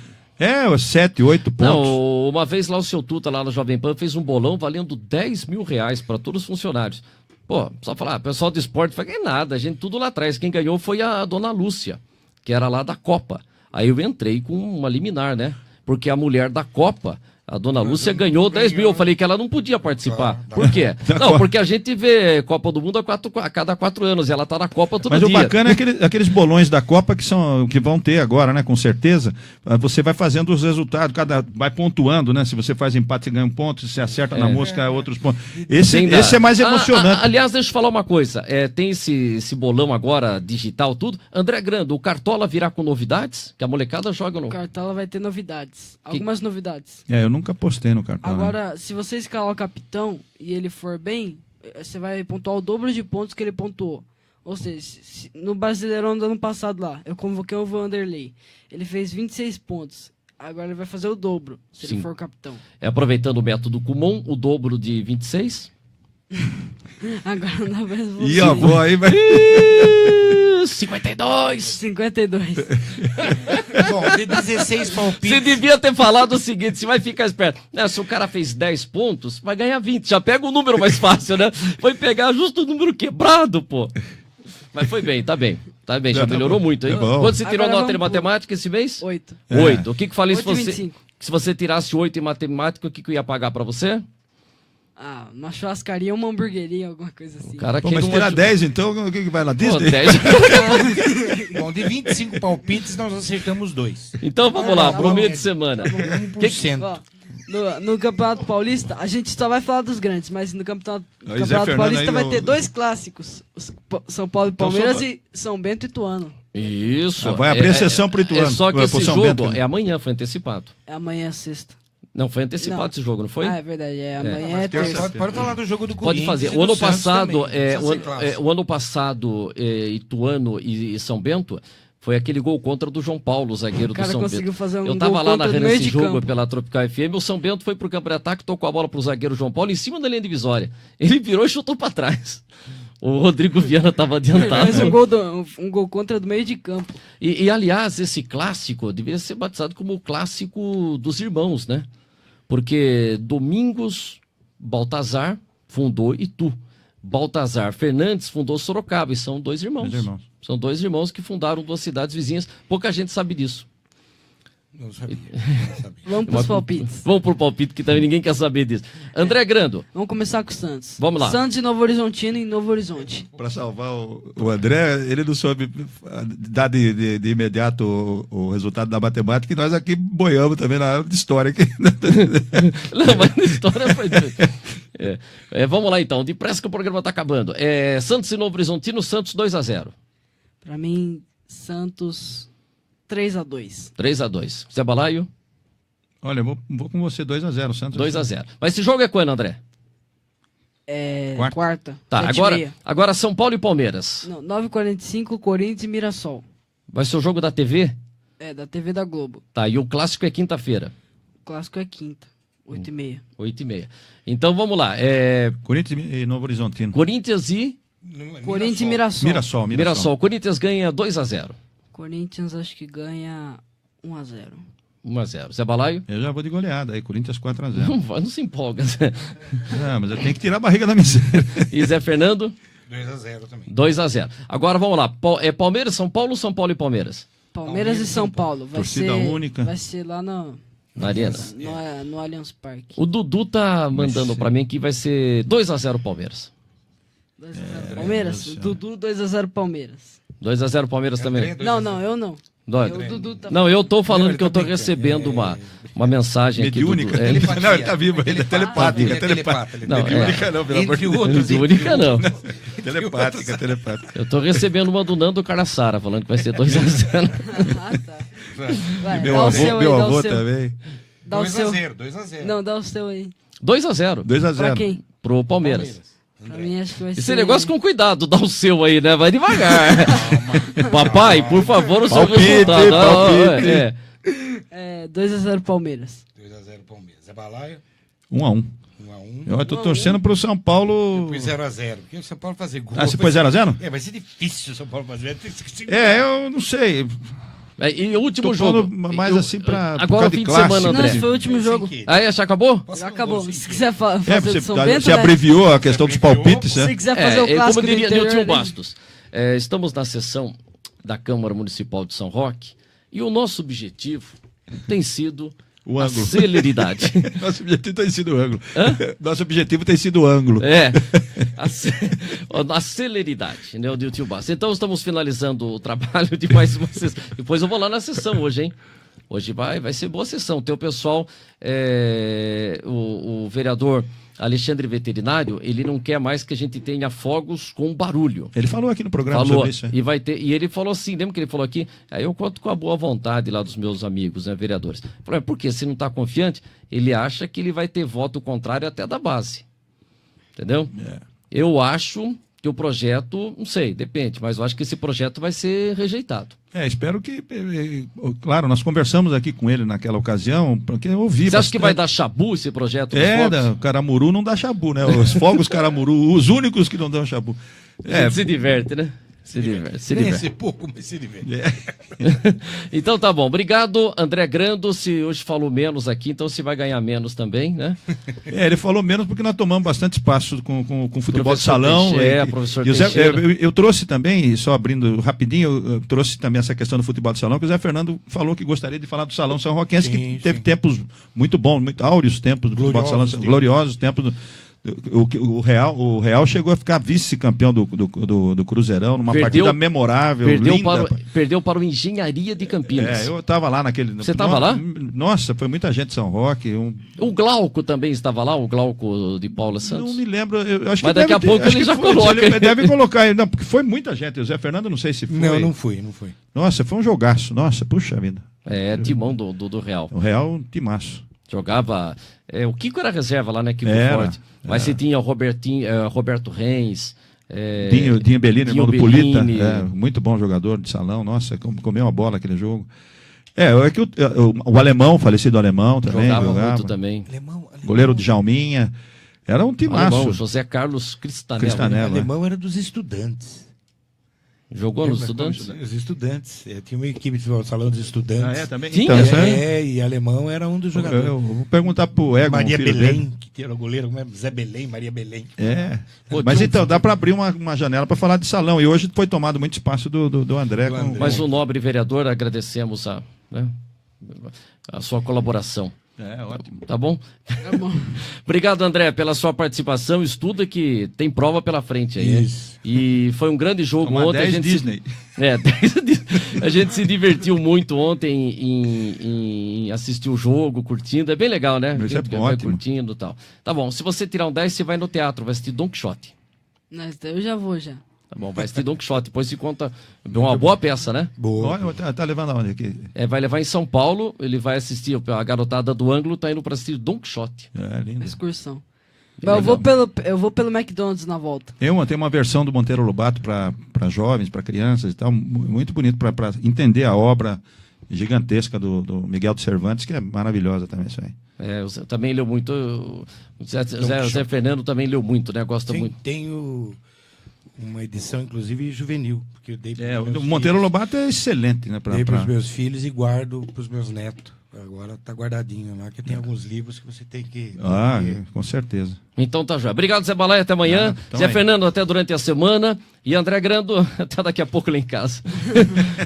7, 8 pontos. Não, uma vez lá o seu Tuta, lá no Jovem Pan, fez um bolão valendo R$10 mil para todos os funcionários. Pô, só falar, pessoal do esporte foi nada, a gente tudo lá atrás. Quem ganhou foi a dona Lúcia, que era lá da Copa. Aí eu entrei com uma liminar, né? Porque a mulher da Copa A dona Lúcia ganhou 10 mil. Eu falei que ela não podia participar. Por quê? Não, porque a gente vê Copa do Mundo a cada 4 anos. E ela tá na Copa todo dia. Mas o bacana é aqueles bolões da Copa que vão ter agora, né? Com certeza. Você vai fazendo os resultados, vai pontuando, né? Se você faz empate, você ganha um ponto. Se você acerta na música, outros pontos. Esse é mais emocionante. Aliás, deixa eu falar uma coisa. Tem esse bolão agora, digital, tudo. André Grando, o Cartola virá com novidades? Que a molecada joga no... O Cartola vai ter novidades. Algumas novidades. Eu nunca postei no Cartola. Agora, se você escalar o capitão e ele for bem, você vai pontuar o dobro de pontos que ele pontuou. Ou seja, no Brasileirão do ano passado lá, eu convoquei o Vanderlei. Ele fez 26 pontos. Agora ele vai fazer o dobro, se ele for o capitão. Aproveitando o método Kumon, o dobro de 26? Agora não dá mais você. E a avó aí vai... 52! 52. Bom, de 16 palpites. Você devia ter falado o seguinte, você vai ficar esperto. Se o cara fez 10 pontos, vai ganhar 20. Já pega o número mais fácil, né? Foi pegar justo o número quebrado, pô. Mas foi bem, tá bem. Tá bem, já melhorou muito, hein? Quando você tirou nota de matemática esse mês? 8. 8. O que falei se você tirasse 8 em matemática, o que eu ia pagar pra você? Uma churrascaria, uma hamburgueria, alguma coisa assim. Mas tirar 10, então, o que vai lá? Disney? 10. Bom, de 25 palpites, nós acertamos 2. Então vamos lá, pro meio de semana. 1%. No Campeonato Paulista, a gente só vai falar dos grandes, mas no Campeonato Paulista vai ter 2 clássicos. São Paulo e Palmeiras e São Bento e Ituano. Isso. Vai abrir a sessão pro Ituano. Só que esse jogo é amanhã, foi antecipado. É amanhã, sexta. Não, foi antecipado esse jogo, não foi? É verdade, amanhã é terça. Pode falar do jogo do Corinthians. Pode fazer. O ano passado, Ituano e São Bento, foi aquele gol contra do João Paulo, o zagueiro do São Bento. Fazer Eu tava lá narrando esse jogo pela Tropical FM, o São Bento foi pro campo de ataque, tocou a bola pro zagueiro João Paulo em cima da linha divisória. Ele virou e chutou pra trás. O Rodrigo Viana estava adiantado. Mas um gol contra do meio de campo. E, aliás, esse clássico deveria ser batizado como o clássico dos irmãos, né? Porque Domingos Baltazar fundou Itu. Baltazar Fernandes fundou Sorocaba. E são 2 irmãos. São 2 irmãos que fundaram 2 cidades vizinhas. Pouca gente sabe disso. Não sabia. Vamos para os palpites. Vamos pro palpite, que também ninguém quer saber disso. André Grando. Vamos começar com o Santos. Vamos lá. Santos e Novo Horizontino em Novo Horizonte. Para salvar o André, ele não soube dar de imediato o resultado da matemática, e nós aqui boiamos também na de história. Não, mas na história foi... vamos lá então, depressa que o programa está acabando. Santos e Novo Horizontino, Santos 2-0. Para mim, Santos... 3-2. 3-2. Zé Balaio? Olha, eu vou com você 2-0, Santos. 2-0. Mas esse jogo é quando, André? Quarta. Tá, agora São Paulo e Palmeiras. Não, 9h45, Corinthians e Mirassol. Vai ser o jogo da TV? Da TV da Globo. Tá, e o clássico é quinta-feira? O clássico é quinta, 8h30. 8h30. Então vamos lá. Corinthians e Novo Horizontino. Corinthians e... Corinthians e Mirassol. Mirassol. Corinthians ganha 2-0. Corinthians acho que ganha 1-0. 1-0. Zé Balaio? Eu já vou de goleada aí, Corinthians 4-0. Não se empolga. Mas eu tenho que tirar a barriga da miséria. E Zé Fernando? 2-0 também. 2-0. Agora vamos lá. Palmeiras, São Paulo e Palmeiras? Palmeiras e São Paulo. Torcida única. Vai ser lá na Arena. No Allianz Parque. O Dudu tá mandando pra mim que vai ser 2-0 Palmeiras. 2-0 Palmeiras? Dudu 2-0 Palmeiras. 2-0 Palmeiras também. Não, eu não. Eu tô falando que eu tô recebendo uma mensagem aqui. Mediúnica. Não, ele tá vivo ainda. Telepática. Mediúnica não, pelo amor de Deus. Mediúnica não. Telepática. Eu tô recebendo uma do Nando Caraçara, falando que vai ser 2-0. Tá. Meu avô também. Dá o seu. 2-0. Não, dá o seu aí. 2-0. 2-0. Pra quem? Pro Palmeiras. Pra mim, acho que vai ser... Esse negócio com cuidado, dá o seu aí, né? Vai devagar. Papai, por favor, o seu resultado. Palpite. 2-0 Palmeiras. 2-0 Palmeiras. Zé Balaio? 1-1. 1-1. Eu tô torcendo pro São Paulo. Eu pus 0-0. Porque o São Paulo fazer gol. Você pôs 0-0? Vai ser difícil o São Paulo fazer. Eu não sei. E o último jogo? Mais assim pra. Agora o fim de semana, André. Não, esse foi o último jogo. Já acabou? Já acabou. Se quiser fazer do São Bento, você abreviou a questão dos palpites, né? Se quiser fazer o clássico como diria do interior, Nilton Bastos, estamos na sessão da Câmara Municipal de São Roque e o nosso objetivo tem sido O ângulo. A celeridade. Nosso objetivo tem sido o ângulo. Nosso objetivo tem sido o ângulo. A celeridade, né, do Tio Bassi. Então estamos finalizando o trabalho de mais uma sessão. Depois eu vou lá na sessão hoje, hein? Hoje vai ser boa sessão. Tem o pessoal, o vereador Alexandre Veterinário, ele não quer mais que a gente tenha fogos com barulho. Ele falou aqui no programa sobre isso. E ele falou assim, lembra que ele falou aqui? Aí eu conto com a boa vontade lá dos meus amigos, né, vereadores. Falou, porque se não está confiante, ele acha que ele vai ter voto contrário até da base. Entendeu? Eu acho que o projeto, não sei, depende, mas eu acho que esse projeto vai ser rejeitado. Espero que... Claro, nós conversamos aqui com ele naquela ocasião, porque eu ouvi... Você acha que vai dar chabu esse projeto? Caramuru não dá chabu, né? Os fogos Caramuru, os únicos que não dão chabu. Se diverte, né? Se diverte. Pouco, mas se diverte. Então tá bom. Obrigado, André Grando. Se hoje falou menos aqui, então você vai ganhar menos também, né? Ele falou menos porque nós tomamos bastante espaço com futebol de salão. Professor eu trouxe também, só abrindo rapidinho, eu trouxe também essa questão do futebol de salão, que o Zé Fernando falou que gostaria de falar do Salão São Roquense, que teve tempos muito bons, muito áureos tempos do futebol de salão, gloriosos tempos O Real chegou a ficar vice-campeão do Cruzeirão, numa partida memorável, linda. Perdeu para o Engenharia de Campinas. Eu estava lá naquele... Você estava lá? Nossa, foi muita gente de São Roque. O Glauco também estava lá, o Glauco de Paula Santos? Não me lembro. Mas daqui a pouco ele já coloca. Ele deve colocar. Não, porque foi muita gente. O Zé Fernando, não sei se foi. Não fui. Nossa, foi um jogaço. Nossa, puxa vida. Timão do Real. O Real, timaço. Jogava... o Kiko era reserva lá, né? Kiko Forte. Mas você tinha o Roberto Reis... Dinho Bellini, irmão do Pulita. Muito bom jogador de salão. Nossa, comeu uma bola aquele jogo. O alemão, o falecido alemão também. Jogava muito também. Goleiro de Jalminha. Era um timaço. Alemão, José Carlos Cristanella. O alemão era dos Estudantes. Jogou nos Estudantes? Os Estudantes. Tinha uma equipe de salão dos Estudantes. Também? Tinha? E alemão era um dos jogadores. Eu vou perguntar pro Ego, Maria Belém, dele. que era o goleiro, Zé Belém, Maria Belém. Mas então, dá para abrir uma janela para falar de salão. E hoje foi tomado muito espaço do André. Mas o nobre vereador, agradecemos a sua colaboração. Ótimo. Tá bom? Tá bom. Obrigado, André, pela sua participação. Estuda que tem prova pela frente aí. Isso. E foi um grande jogo ontem. 10 Disney. A gente se divertiu muito ontem em assistir o jogo, curtindo. É bem legal, né? Isso é ótimo. Curtindo e tal. Tá bom, se você tirar um 10, você vai no teatro, vai assistir Don Quixote. Eu já vou, já. Tá bom, vai assistir Don Quixote. Depois se conta. Uma boa peça, né? Boa. Tá levando aonde aqui? Vai levar em São Paulo, ele vai assistir, a garotada do ângulo tá indo para assistir Don Quixote. Lindo. Excursão. Eu vou pelo McDonald's na volta. Tem uma versão do Monteiro Lobato para jovens, para crianças e tal, muito bonito para entender a obra gigantesca do Miguel de Cervantes, que é maravilhosa também isso aí. Eu também leu muito. O Zé Fernando também leu muito, né? Gosta muito. Tenho uma edição, inclusive, juvenil. Porque eu dei o Monteiro Lobato é excelente, né? Dei para os meus filhos e guardo para os meus netos. Agora tá guardadinho lá, que tem alguns livros que você tem que... com certeza. Então tá já. Obrigado, Zé Balai, até amanhã. Zé Fernando, até durante a semana. E André Grando, até daqui a pouco lá em casa.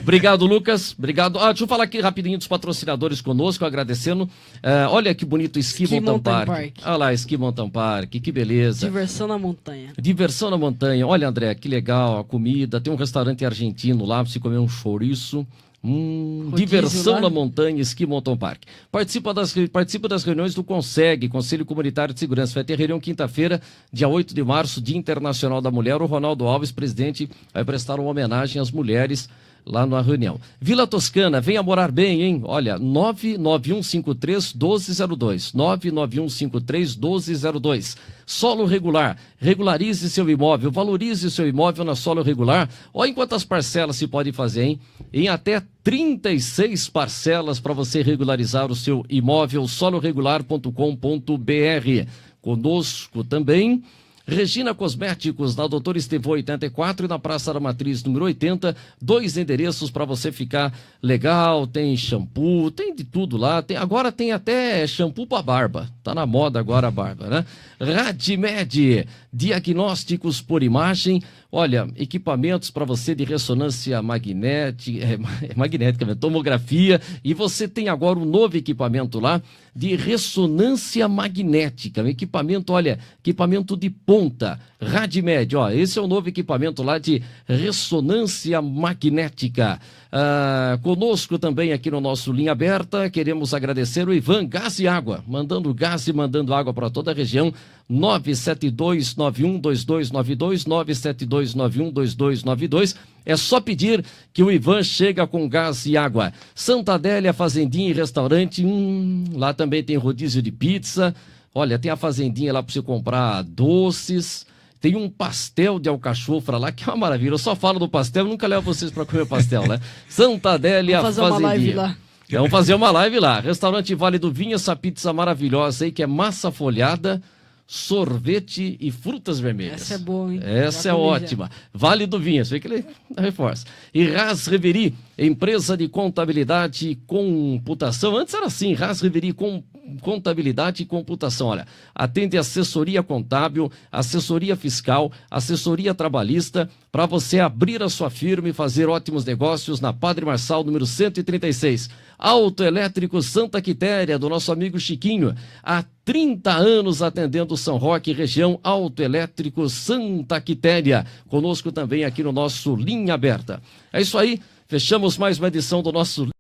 Obrigado, Lucas. Obrigado. Deixa eu falar aqui rapidinho dos patrocinadores conosco, agradecendo. Olha que bonito Ski Mountain Park. Olha lá, Ski Mountain Park, que beleza. Diversão na montanha. Diversão na montanha. Olha, André, que legal a comida. Tem um restaurante argentino lá para você comer um chouriço. Diversão na montanha, Ski Mountain Park. Participa das reuniões do CONSEG, Conselho Comunitário de Segurança. Vai ter reunião quinta-feira, dia 8 de março, Dia Internacional da Mulher. O Ronaldo Alves, presidente, vai prestar uma homenagem às mulheres lá na reunião. Vila Toscana, venha morar bem, hein? Olha, 99153-1202. 99153-1202. Solo Regular. Regularize seu imóvel, valorize seu imóvel na Solo Regular. Olha em quantas parcelas se pode fazer, hein? Em até 36 parcelas para você regularizar o seu imóvel, soloregular.com.br. Conosco também, Regina Cosméticos, na Doutor Estevão 84 e na Praça da Matriz número 80, 2 endereços para você ficar legal, tem shampoo, tem de tudo lá, agora tem até shampoo para barba, tá na moda agora a barba, né? Radmed, diagnósticos por imagem, olha, equipamentos para você de ressonância magnética, tomografia, e você tem agora um novo equipamento lá de ressonância magnética, um equipamento, olha, equipamento de ponta, Radmed, ó, esse é o novo equipamento lá de ressonância magnética. Conosco também aqui no nosso Linha Aberta, queremos agradecer o Ivan Gás e Água, mandando gás e mandando água para toda a região, 972912292, 972912292, é só pedir que o Ivan chega com gás e água. Santa Adélia, Fazendinha e Restaurante, lá também tem rodízio de pizza, olha, tem a Fazendinha lá para você comprar doces, tem um pastel de alcachofra lá, que é uma maravilha. Eu só falo do pastel, nunca levo vocês para comer pastel, né? Santa Adélia, Vamos fazer uma live lá. Vamos fazer uma live lá. Restaurante Vale do Vinho, essa pizza maravilhosa aí, que é massa folhada, sorvete e frutas vermelhas. Essa é boa, hein? Essa é ótima. Vale do Vinho, você vê que ele reforça. E Ras Reveri, empresa de contabilidade e computação. Antes era assim, Ras Reveri com contabilidade e computação. Olha, atende assessoria contábil, assessoria fiscal, assessoria trabalhista, para você abrir a sua firma e fazer ótimos negócios na Padre Marçal, número 136. Autoelétrico Santa Quitéria, do nosso amigo Chiquinho. Há 30 anos atendendo São Roque, região. Autoelétrico Santa Quitéria. Conosco também aqui no nosso Linha Aberta. É isso aí, fechamos mais uma edição do nosso